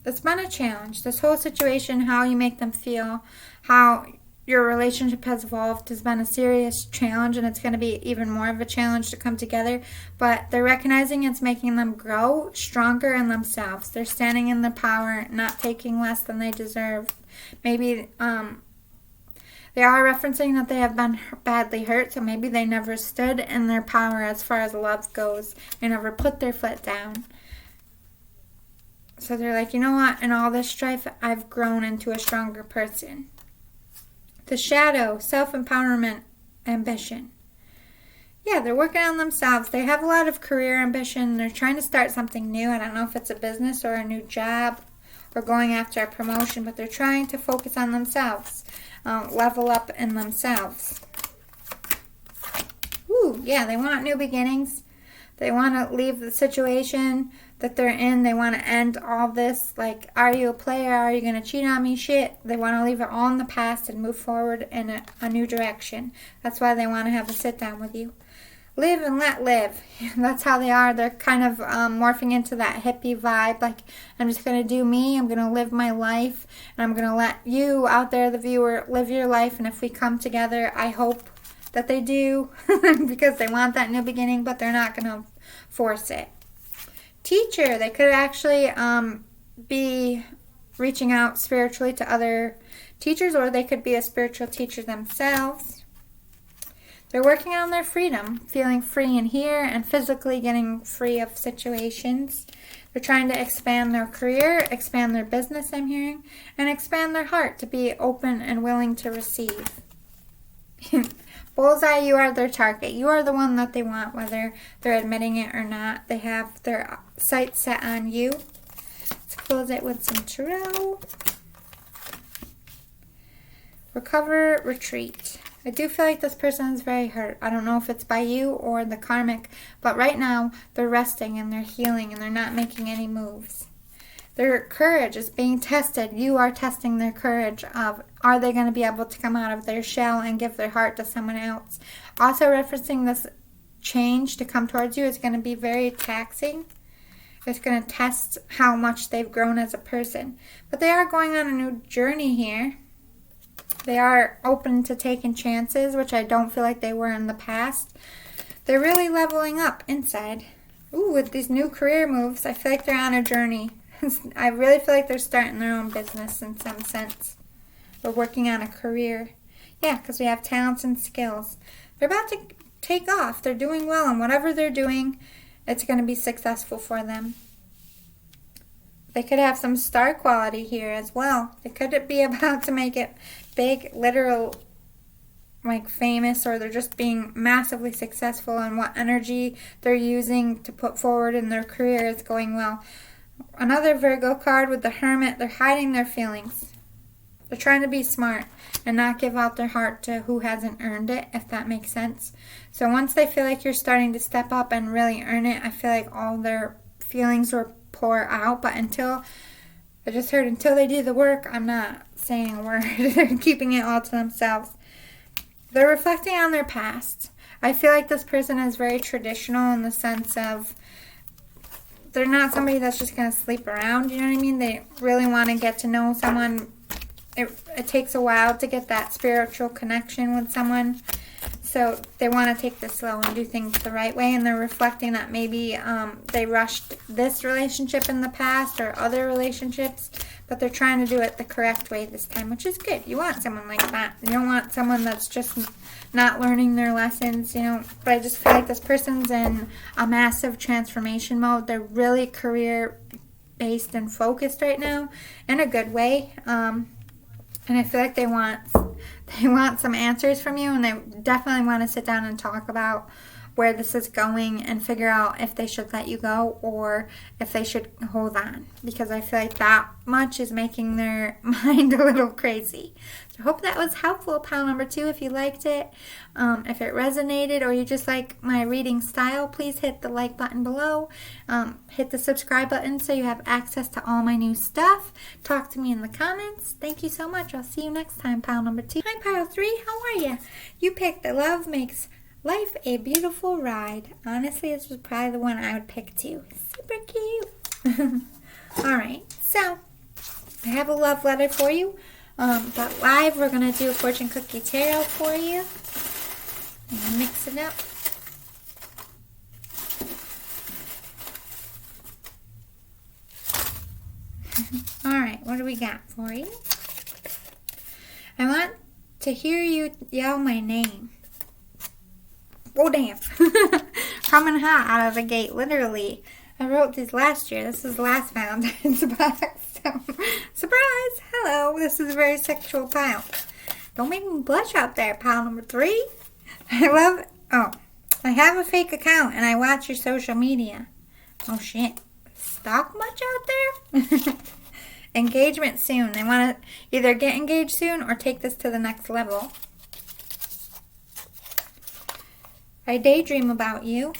It's been a challenge. This whole situation, how you make them feel, how your relationship has evolved has been a serious challenge, and it's going to be even more of a challenge to come together. But they're recognizing it's making them grow stronger in themselves. They're standing in their power, not taking less than they deserve. Maybe They are referencing that they have been badly hurt, so maybe they never stood in their power as far as love goes. They never put their foot down. So they're like, you know what? In all this strife, I've grown into a stronger person. The shadow, self-empowerment, ambition. Yeah, they're working on themselves. They have a lot of career ambition. They're trying to start something new. I don't know if it's a business or a new job or going after a promotion, but they're trying to focus on themselves, level up in themselves. Ooh, yeah, they want new beginnings. They want to leave the situation that they're in. They want to end all this, like, are you a player? Are you going to cheat on me? Shit. They want to leave it all in the past and move forward in a new direction. That's why they want to have a sit down with you. Live and let live. That's how they are. They're kind of morphing into that hippie vibe. Like, I'm just going to do me. I'm going to live my life. And I'm going to let you out there, the viewer, live your life. And if we come together, I hope that they do. Because they want that new beginning, but they're not going to force it. Teacher. They could actually be reaching out spiritually to other teachers. Or they could be a spiritual teacher themselves. They're working on their freedom, feeling free in here and physically getting free of situations. They're trying to expand their career, expand their business, I'm hearing, and expand their heart to be open and willing to receive. Bullseye, you are their target. You are the one that they want, whether they're admitting it or not. They have their sights set on you. Let's close it with some tarot. Recover, retreat. I do feel like this person is very hurt. I don't know if it's by you or the karmic, but right now they're resting and they're healing and they're not making any moves. Their courage is being tested. You are testing their courage of, are they going to be able to come out of their shell and give their heart to someone else? Also referencing this change to come towards you is going to be very taxing. It's going to test how much they've grown as a person. But they are going on a new journey here. They are open to taking chances, which I don't feel like they were in the past. They're really leveling up inside. Ooh, with these new career moves, I feel like they're on a journey. I really feel like they're starting their own business in some sense. Or working on a career. Yeah, because we have talents and skills. They're about to take off. They're doing well, and whatever they're doing, it's going to be successful for them. They could have some star quality here as well. They could be about to make it big, literal, like famous, or they're just being massively successful, and what energy they're using to put forward in their career is going well. Another Virgo card with the Hermit. They're hiding their feelings. They're trying to be smart and not give out their heart to who hasn't earned it, if that makes sense. So once they feel like you're starting to step up and really earn it, I feel like all their feelings will pour out. But until they do the work, I'm not saying a word. They're keeping it all to themselves. They're reflecting on their past. I feel like this person is very traditional in the sense of they're not somebody that's just going to sleep around, you know what I mean? They really want to get to know someone. It takes a while to get that spiritual connection with someone. So they want to take this slow and do things the right way. And they're reflecting that maybe they rushed this relationship in the past or other relationships. But they're trying to do it the correct way this time, which is good. You want someone like that. You don't want someone that's just not learning their lessons, you know. But I just feel like this person's in a massive transformation mode. They're really career-based and focused right now in a good way. And I feel like they want some answers from you, and they definitely want to sit down and talk about where this is going and figure out if they should let you go or if they should hold on, because I feel like that much is making their mind a little crazy. So I hope that was helpful, pile number 2. If you liked it, if it resonated, or you just like my reading style, please hit the like button below. Hit the subscribe button so you have access to all my new stuff. Talk to me in the comments. Thank you so much. I'll see you next time, pile number 2. Hi, pile 3. How are you? You picked the Love Makes Life a Beautiful Ride. Honestly, this was probably the one I would pick too. Super cute. Alright, so I have a love letter for you. But live, we're going to do a fortune cookie tarot for you. And mix it up. Alright, what do we got for you? I want to hear you yell my name. Oh, damn. Coming hot out of the gate, literally. I wrote these last year. This is the last Valentine's box. So, surprise! Hello, this is a very sexual pile. Don't make me blush out there, pile number 3. I have a fake account and I watch your social media. Oh, shit. Stalk much out there? Engagement soon. They want to either get engaged soon or take this to the next level. I daydream about you.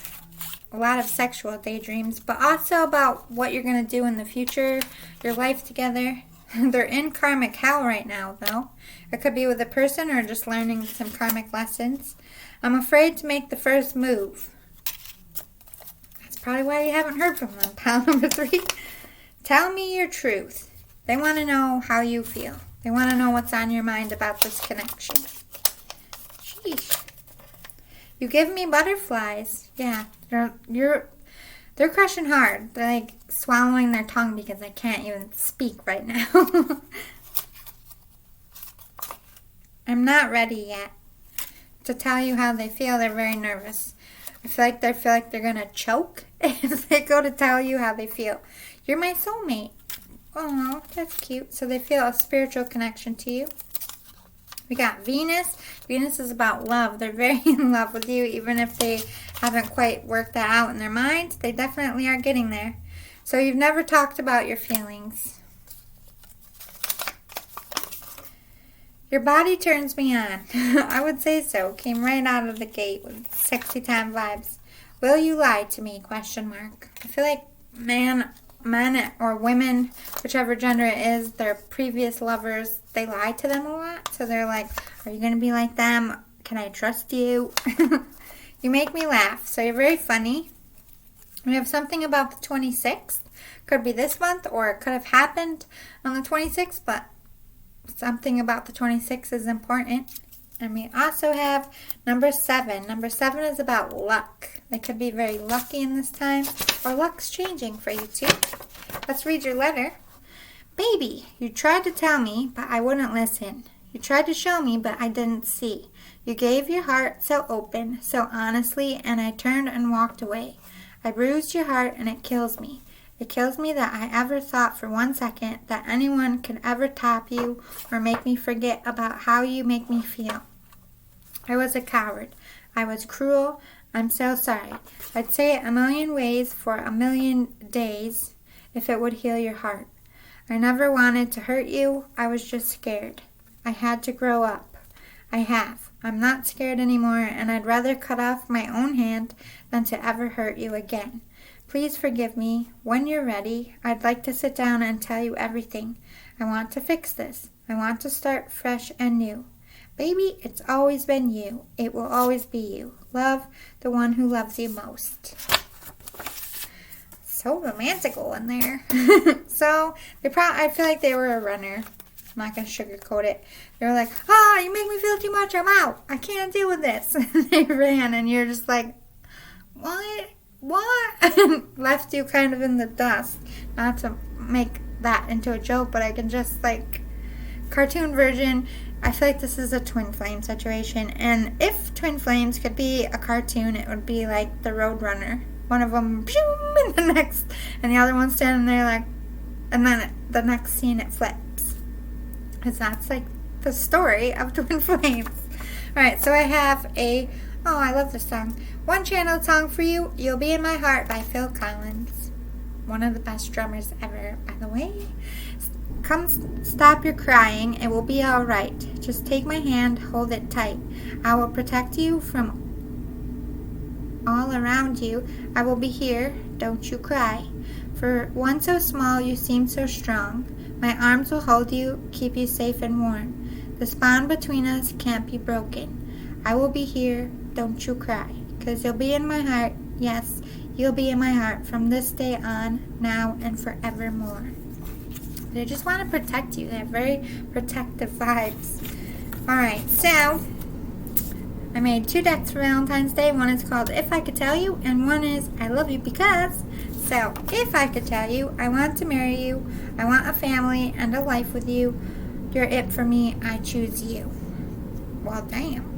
A lot of sexual daydreams, but also about what you're going to do in the future, your life together. They're in karmic hell right now, though. It could be with a person or just learning some karmic lessons. I'm afraid to make the first move. That's probably why you haven't heard from them. Pile number 3. Tell me your truth. They want to know how you feel. They want to know what's on your mind about this connection. Sheesh. You give me butterflies. Yeah, they're crushing hard. They're like swallowing their tongue because I can't even speak right now. I'm not ready yet to tell you how they feel. They're very nervous. I feel like they're gonna choke if they go to tell you how they feel. You're my soulmate. Oh, that's cute. So they feel a spiritual connection to you. We got Venus. Venus is about love. They're very in love with you, even if they haven't quite worked that out in their mind. They definitely are getting there. So you've never talked about your feelings. Your body turns me on. I would say so. Came right out of the gate with sexy time vibes. Will you lie to me? Question mark. I feel like men or women, whichever gender it is, their previous lovers, they lie to them a lot. So they're like, are you going to be like them? Can I trust you? You make me laugh. So you're very funny. We have something about the 26th. Could be this month or it could have happened on the 26th, but something about the 26th is important. And we also have number 7. Number 7 is about luck. They could be very lucky in this time, or luck's changing for you too. Let's read your letter. Baby, you tried to tell me, but I wouldn't listen. You tried to show me, but I didn't see. You gave your heart so open, so honestly, and I turned and walked away. I bruised your heart, and it kills me. It kills me that I ever thought for 1 second that anyone could ever top you or make me forget about how you make me feel. I was a coward. I was cruel. I'm so sorry. I'd say it a million ways for a million days if it would heal your heart. I never wanted to hurt you. I was just scared. I had to grow up. I have. I'm not scared anymore, and I'd rather cut off my own hand than to ever hurt you again. Please forgive me. When you're ready, I'd like to sit down and tell you everything. I want to fix this. I want to start fresh and new. Baby, it's always been you. It will always be you. Love, the one who loves you most. So romantical in there. So, I feel like they were a runner. I'm not going to sugarcoat it. They were like, you make me feel too much. I'm out. I can't deal with this. And they ran, and you're just like, what? Left you kind of in the dust. Not to make that into a joke, but I can just, cartoon version. I feel like this is a twin flame situation, and if twin flames could be a cartoon, it would be like the Roadrunner. One of them, and the other one's standing there and then the next scene it flips. Because that's the story of twin flames. Alright, so I have I love this song. One channeled song for you, You'll Be in My Heart by Phil Collins. One of the best drummers ever, by the way. Come stop your crying, it will be alright. Just take my hand, hold it tight. I will protect you from all around you. I will be here, don't you cry. For one so small, you seem so strong. My arms will hold you, keep you safe and warm. This bond between us can't be broken. I will be here, don't you cry. 'Cause you'll be in my heart, yes, you'll be in my heart from this day on, now and forevermore. They just want to protect you. They have very protective vibes. Alright, so I made 2 decks for Valentine's Day. One is called If I Could Tell You, and one is I Love You Because. So, if I could tell you, I want to marry you. I want a family and a life with you. You're it for me. I choose you. Well, damn.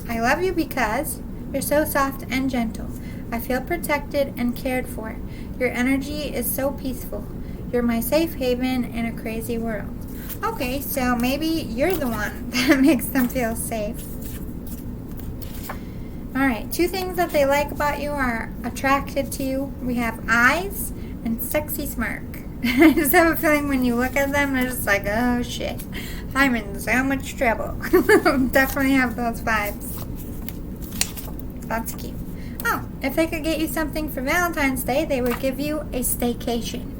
I love you because you're so soft and gentle. I feel protected and cared for. Your energy is so peaceful. You're my safe haven in a crazy world. Okay, so maybe you're the one that makes them feel safe. Alright, 2 things that they like about you are attracted to you. We have eyes and sexy smirk. I just have a feeling when you look at them, they're just like, oh shit, I'm in so much trouble. Definitely have those vibes. That's cute. Oh, if they could get you something for Valentine's Day, they would give you a staycation.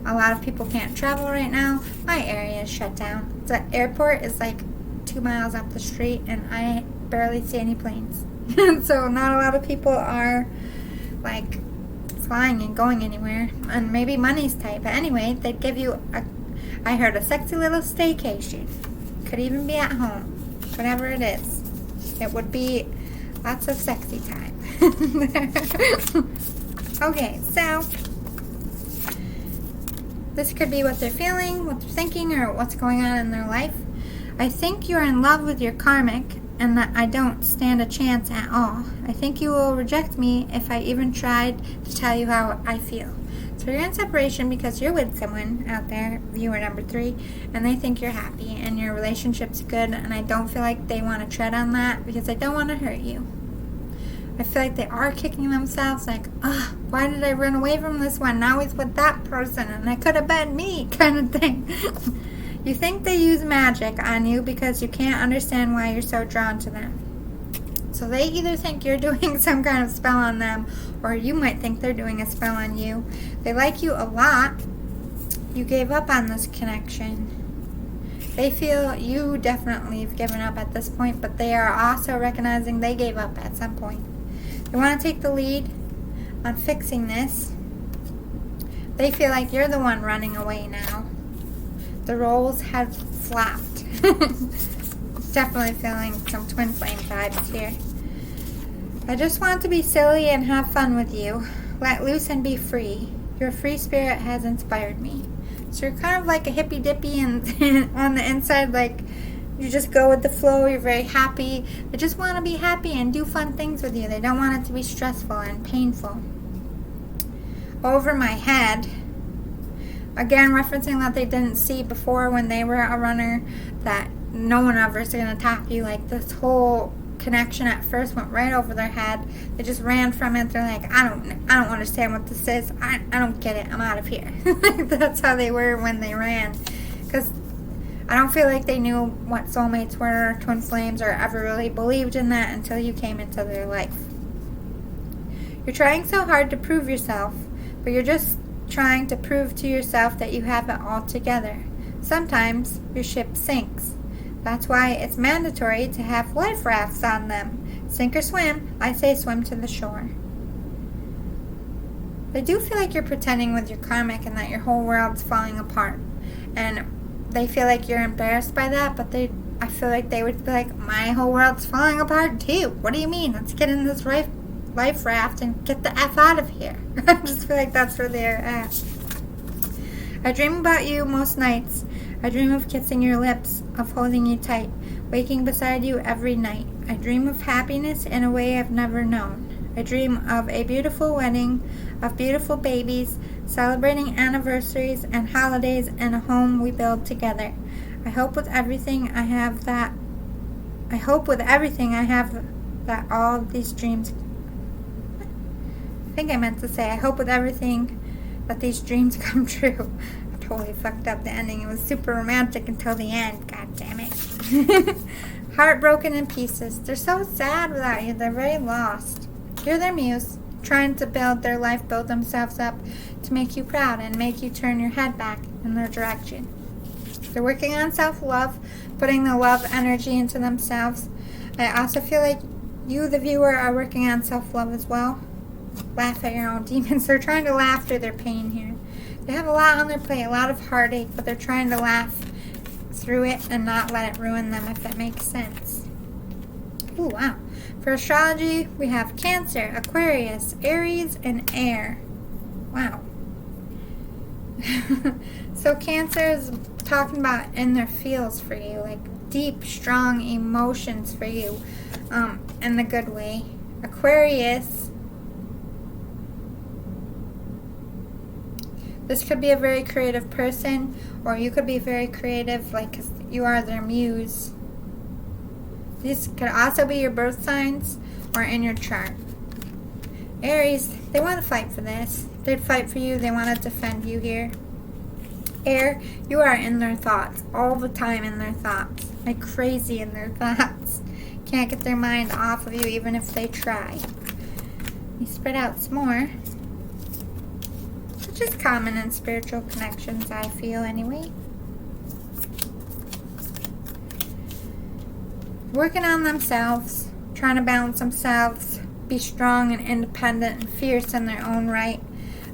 A lot of people can't travel right now. My area is shut down. The airport is like 2 miles up the street, and I barely see any planes. So not a lot of people are like flying and going anywhere, and maybe money's tight. But anyway, they'd give you I heard, a sexy little staycation. Could even be at home. Whatever it is. It would be lots of sexy time. Okay, so this could be what they're feeling, what they're thinking, or what's going on in their life. I think you're in love with your karmic, and that I don't stand a chance at all. I think you will reject me if I even tried to tell you how I feel. So you're in separation because you're with someone out there, viewer number 3, and they think you're happy and your relationship's good, and I don't feel like they want to tread on that because I don't want to hurt you. I feel like they are kicking themselves like, ugh, why did I run away from this one? Now he's with that person and I could have been me, kind of thing. You think they use magic on you because you can't understand why you're so drawn to them. So they either think you're doing some kind of spell on them, or you might think they're doing a spell on you. They like you a lot. You gave up on this connection. They feel you definitely have given up at this point, but they are also recognizing they gave up at some point. They want to take the lead on fixing this. They feel like you're the one running away now. The roles have flopped. Definitely feeling some twin flame vibes here. I just want to be silly and have fun with you. Let loose and be free. Your free spirit has inspired me. So you're kind of like a hippy dippy and on the inside, like you just go with the flow. You're very happy. They just want to be happy and do fun things with you. They don't want it to be stressful and painful. Over my head. Again, referencing that they didn't see before when they were a runner, that no one ever is going to top you. Like, this whole connection at first went right over their head. They just ran from it. They're like, I don't understand what this is. I don't get it. I'm out of here. That's how they were when they ran. Because I don't feel like they knew what soulmates were, or twin flames, or ever really believed in that until you came into their life. You're trying so hard to prove yourself, but you're just trying to prove to yourself that you have it all together. Sometimes your ship sinks. That's why it's mandatory to have life rafts on them. Sink or swim. I say swim to the shore. They do feel like you're pretending with your karmic and that your whole world's falling apart. And they feel like you're embarrassed by that, but I feel like they would be like, my whole world's falling apart too. What do you mean? Let's get in this life raft and get the F out of here. I just feel like that's where they're at. I dream about you most nights. I dream of kissing your lips, of holding you tight, waking beside you every night. I dream of happiness in a way I've never known. I dream of a beautiful wedding, of beautiful babies, celebrating anniversaries and holidays in a home we build together. I hope with everything I have that all of these dreams. I think I meant to say, I hope with everything that these dreams come true. I totally fucked up the ending. It was super romantic until the end. God damn it. Heartbroken in pieces. They're so sad without you. They're very lost. You're their muse, trying to build their life, build themselves up to make you proud and make you turn your head back in their direction. They're working on self-love, putting the love energy into themselves. I also feel like you, the viewer, are working on self-love as well. Laugh at your own demons. They're trying to laugh through their pain here. They have a lot on their plate, a lot of heartache, but they're trying to laugh through it and not let it ruin them, if that makes sense. Ooh, wow. For astrology, we have Cancer, Aquarius, Aries, and Air. Wow. So Cancer is talking about inner feels for you, like deep, strong emotions for you, in the good way. Aquarius, this could be a very creative person, or you could be very creative, like 'cause you are their muse. These could also be your birth signs or in your chart. Aries, they want to fight for this. They'd fight for you. They want to defend you here. Air, you are in their thoughts all the time, in their thoughts, like crazy in their thoughts. Can't get their mind off of you even if they try. You spread out some more, which is common in spiritual connections, I feel anyway. Working on themselves, trying to balance themselves, be strong and independent and fierce in their own right.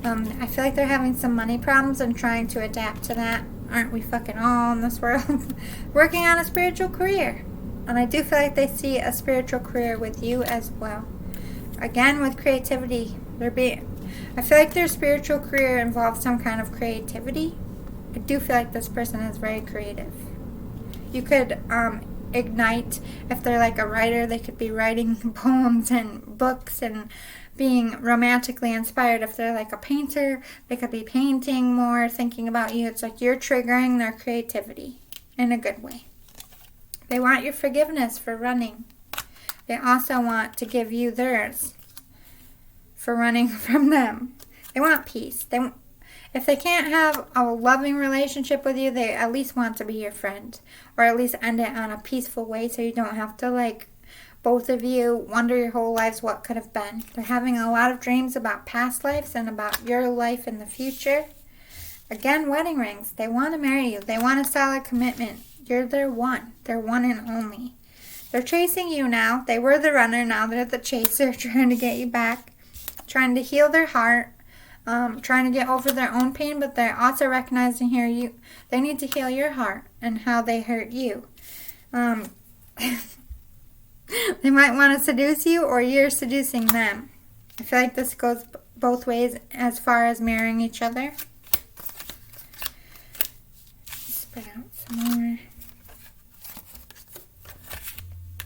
I feel like they're having some money problems and trying to adapt to that. Aren't we fucking all in this world? Working on a spiritual career. And I do feel like they see a spiritual career with you as well. Again, with creativity. I feel like their spiritual career involves some kind of creativity. I do feel like this person is very creative. You could ignite, if they're like a writer, they could be writing poems and books and being romantically inspired. If they're like a painter, they could be painting more, thinking about you. It's like you're triggering their creativity in a good way. They want your forgiveness for running. They also want to give you theirs for running from them. They want peace. If they can't have a loving relationship with you, they at least want to be your friend, or at least end it on a peaceful way so you don't have to, like, both of you wonder your whole lives what could have been. They're having a lot of dreams about past lives and about your life in the future. Again, wedding rings. They want to marry you. They want a solid commitment. You're their one. They're one and only. They're chasing you now. They were the runner. Now they're the chaser, trying to get you back, trying to heal their heart, trying to get over their own pain, but they're also recognizing here they need to heal your heart and how they hurt you. They might want to seduce you, or you're seducing them. I feel like this goes both ways as far as marrying each other. Spread out some more.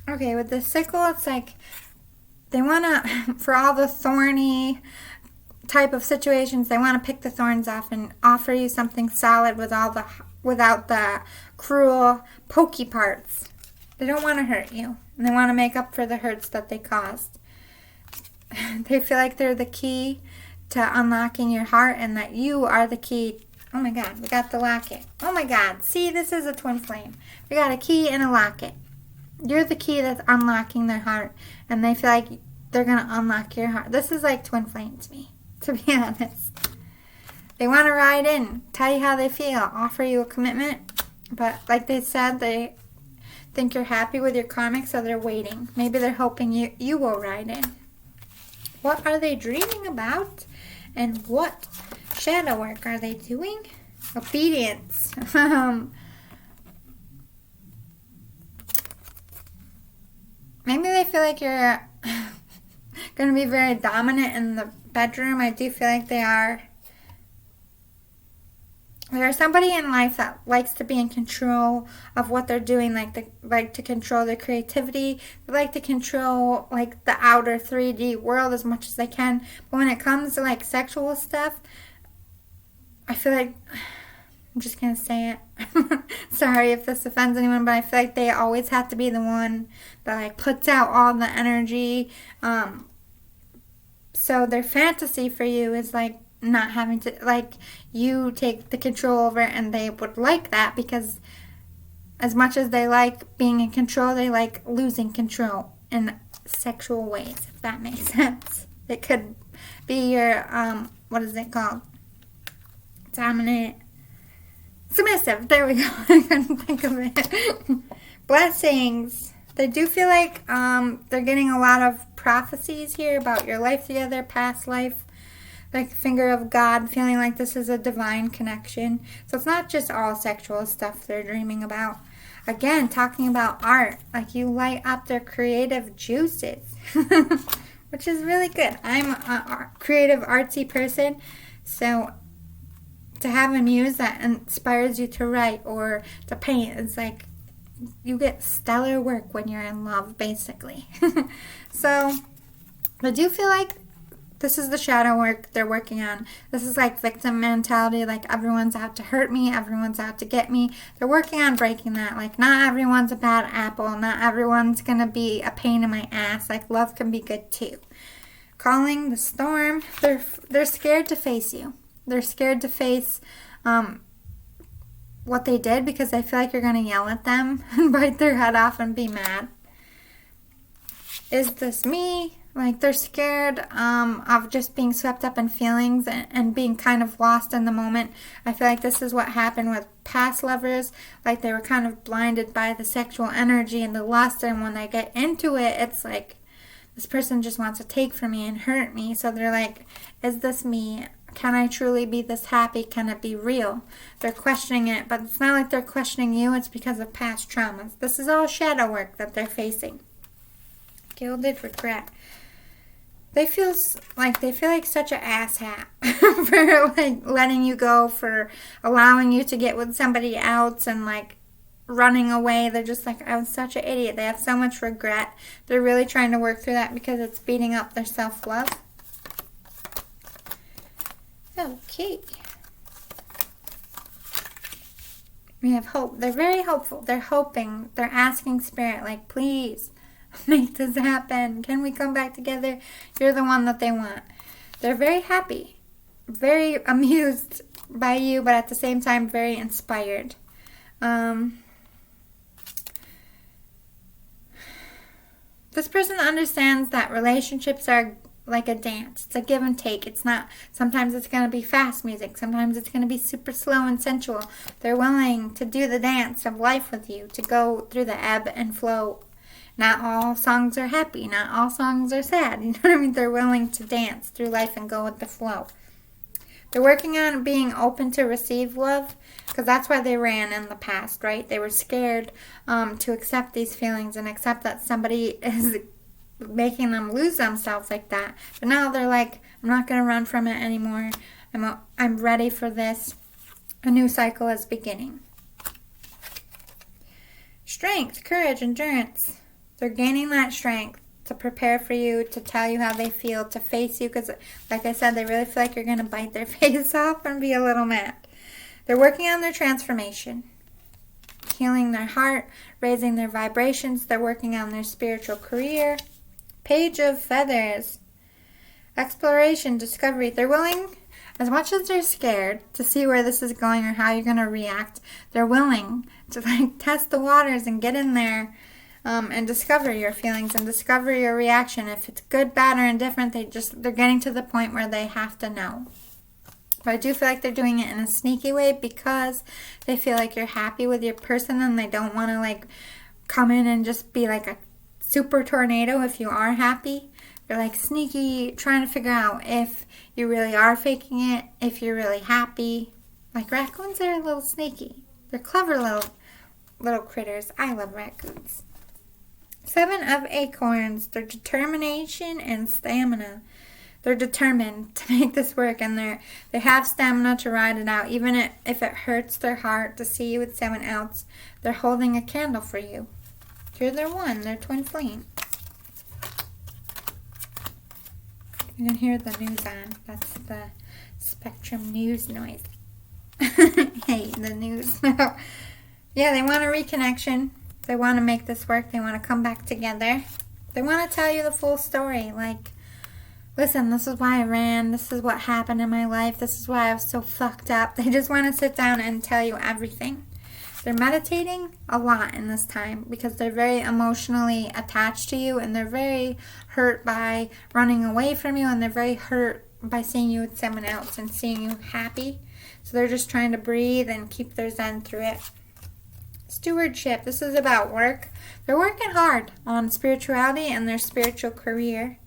Okay, with the sickle, it's like they want to, for all the thorny type of situations, they want to pick the thorns off and offer you something solid without the cruel, pokey parts. They don't want to hurt you, and they want to make up for the hurts that they caused. They feel like they're the key to unlocking your heart, and that you are the key. Oh my God, we got the locket. Oh my God, see, this is a twin flame. We got a key and a locket. You're the key that's unlocking their heart, and they feel like they're going to unlock your heart. This is like twin flame to me, to be honest. They want to ride in, tell you how they feel, offer you a commitment, but like they said, they think you're happy with your karmic, so they're waiting. Maybe they're hoping you will ride in. What are they dreaming about? And what shadow work are they doing? Obedience. Maybe they feel like you're going to be very dominant in the bedroom. I do feel like they are. There's somebody in life that likes to be in control of what they're doing, like to control their creativity. They like to control like the outer 3D world as much as they can. But when it comes to like sexual stuff, I feel like, I'm just going to say it. Sorry if this offends anyone, but I feel like they always have to be the one that like puts out all the energy. So their fantasy for you is like not having to, like, you take the control over it, and they would like that because as much as they like being in control, they like losing control in sexual ways, if that makes sense. It could be your, what is it called? Dominant. Submissive. There we go. I couldn't think of it. Blessings. They do feel like they're getting a lot of prophecies here about your life together, past life. Like finger of God, feeling like this is a divine connection. So it's not just all sexual stuff they're dreaming about. Again, talking about art. Like you light up their creative juices. Which is really good. I'm a creative, artsy person. So to have a muse that inspires you to write or to paint. It's like you get stellar work when you're in love, basically. So I do feel like this is the shadow work they're working on. This is like victim mentality, like everyone's out to hurt me, everyone's out to get me. They're working on breaking that. Like, not everyone's a bad apple, not everyone's going to be a pain in my ass. Like, love can be good too. Calling the storm, they're scared to face you. They're scared to face what they did because they feel like you're going to yell at them and bite their head off and be mad. Is this me? Like, they're scared of just being swept up in feelings and being kind of lost in the moment. I feel like this is what happened with past lovers. Like, they were kind of blinded by the sexual energy and the lust, and when they get into it, it's like, this person just wants to take from me and hurt me. So they're like, is this me? Can I truly be this happy? Can it be real? They're questioning it, but it's not like they're questioning you. It's because of past traumas. This is all shadow work that they're facing. Gilded regret. They feel like such an asshat for like letting you go, for allowing you to get with somebody else and like running away. They're just like, I was such an idiot. They have so much regret. They're really trying to work through that because it's beating up their self-love. Okay. We have hope. They're very hopeful. They're hoping. They're asking Spirit, like, please make this happen. Can we come back together? You're the one that they want. They're very happy. Very amused by you, but at the same time, very inspired. This person understands that relationships are like a dance. It's a give and take. It's not, sometimes it's going to be fast music. Sometimes it's going to be super slow and sensual. They're willing to do the dance of life with you, to go through the ebb and flow. Not all songs are happy. Not all songs are sad. You know what I mean? They're willing to dance through life and go with the flow. They're working on being open to receive love, because that's why they ran in the past, right? They were scared to accept these feelings and accept that somebody is making them lose themselves like that. But now they're like, I'm not going to run from it anymore. I'm ready for this. A new cycle is beginning. Strength, courage, endurance. They're gaining that strength to prepare for you, to tell you how they feel, to face you. Because, like I said, they really feel like you're going to bite their face off and be a little mad. They're working on their transformation. Healing their heart, raising their vibrations. They're working on their spiritual career. Page of Feathers. Exploration, discovery. They're willing, as much as they're scared to see where this is going or how you're going to react, they're willing to like test the waters and get in there and discover your feelings and discover your reaction. If it's good, bad, or indifferent, they're getting to the point where they have to know. But I do feel like they're doing it in a sneaky way because they feel like you're happy with your person and they don't want to like come in and just be like a super tornado if you are happy. They're like sneaky, trying to figure out if you really are faking it, if you're really happy. Like raccoons are a little sneaky. They're clever little critters. I love raccoons. 7 of Acorns. Their determination and stamina. They're determined to make this work, and they have stamina to ride it out, even if it hurts their heart to see you with someone else. They're holding a candle for you. You're their one. They're twin flame. You can hear the news on. That's the Spectrum news noise. Hey, the news. Yeah, they want a reconnection. They want to make this work. They want to come back together. They want to tell you the full story. Like, listen, this is why I ran. This is what happened in my life. This is why I was so fucked up. They just want to sit down and tell you everything. They're meditating a lot in this time because they're very emotionally attached to you and they're very hurt by running away from you and they're very hurt by seeing you with someone else and seeing you happy. So they're just trying to breathe and keep their zen through it. Stewardship. This is about work. They're working hard on spirituality and their spiritual career.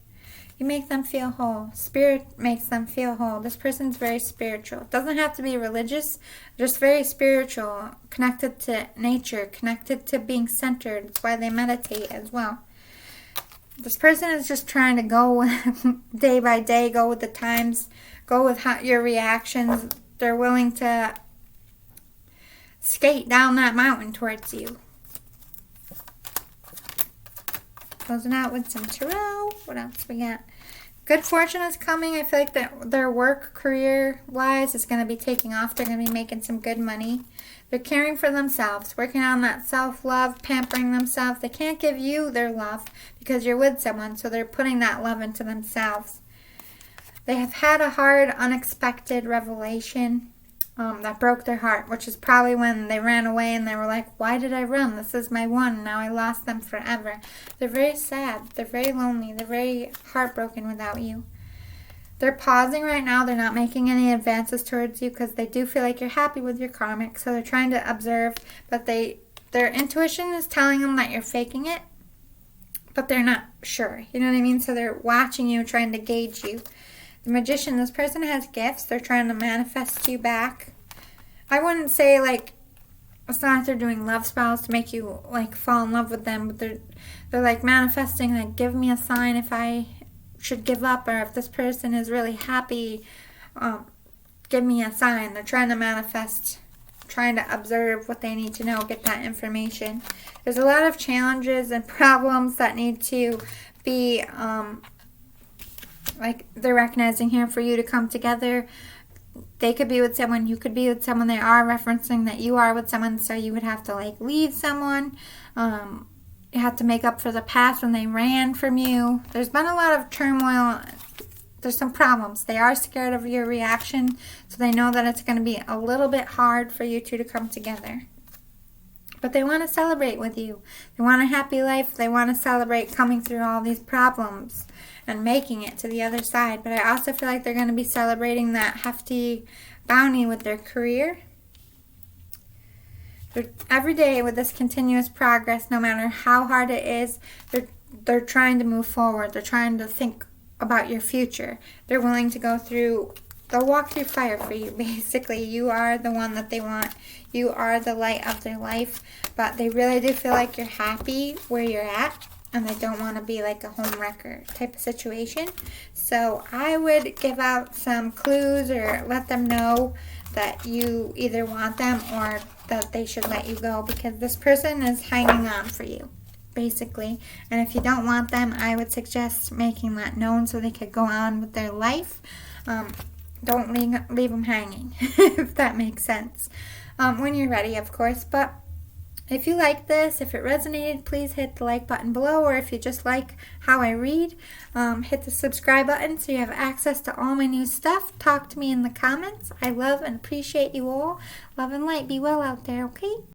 You make them feel whole. Spirit makes them feel whole. This person's very spiritual. It doesn't have to be religious, just very spiritual, connected to nature, connected to being centered. That's why they meditate as well. This person is just trying to go day by day, go with the times, go with your reactions. they're willing to skate down that mountain towards you. Closing out with some tarot. What else we got? Good fortune is coming. I feel like that their work, career-wise, is going to be taking off. They're going to be making some good money. They're caring for themselves, working on that self-love, pampering themselves. They can't give you their love because you're with someone, so they're putting that love into themselves. They have had a hard, unexpected revelation that broke their heart, which is probably when they ran away and they were like, why did I run? This is my one. Now I lost them forever. They're very sad. They're very lonely. They're very heartbroken without you. They're pausing right now. They're not making any advances towards you because they do feel like you're happy with your karmic. So they're trying to observe, but their intuition is telling them that you're faking it, but they're not sure. You know what I mean? So they're watching you, trying to gauge you. The Magician, this person has gifts. They're trying to manifest you back. I wouldn't say, like, it's not like they're doing love spells to make you, like, fall in love with them, but they're like, manifesting, like, give me a sign if I should give up, or if this person is really happy, give me a sign. They're trying to manifest, trying to observe what they need to know, get that information. There's a lot of challenges and problems that need to be, like they're recognizing here for you to come together. They could be with someone, you could be with someone. They are referencing that you are with someone, so you would have to like leave someone. You have to make up for the past when they ran from you. There's been a lot of turmoil. There's some problems. They are scared of your reaction, so they know that it's going to be a little bit hard for you two to come together. But they want to celebrate with you. They want a happy life. They want to celebrate coming through all these problems and making it to the other side. But I also feel like they're going to be celebrating that hefty bounty with their career. Every day with this continuous progress, no matter how hard it is, they're trying to move forward. They're trying to think about your future. They're willing to go through, they'll walk through fire for you, basically. You are the one that they want. You are the light of their life. But they really do feel like you're happy where you're at, and they don't want to be like a home wrecker type of situation. So I would give out some clues or let them know that you either want them or that they should let you go, because this person is hanging on for you, basically. And if you don't want them, I would suggest making that known so they could go on with their life. Don't leave them hanging, if that makes sense. When you're ready, of course. But if you like this, if it resonated, please hit the like button below, or if you just like how I read, hit the subscribe button so you have access to all my new stuff. Talk to me in the comments. I love and appreciate you all. Love and light. Be well out there, okay?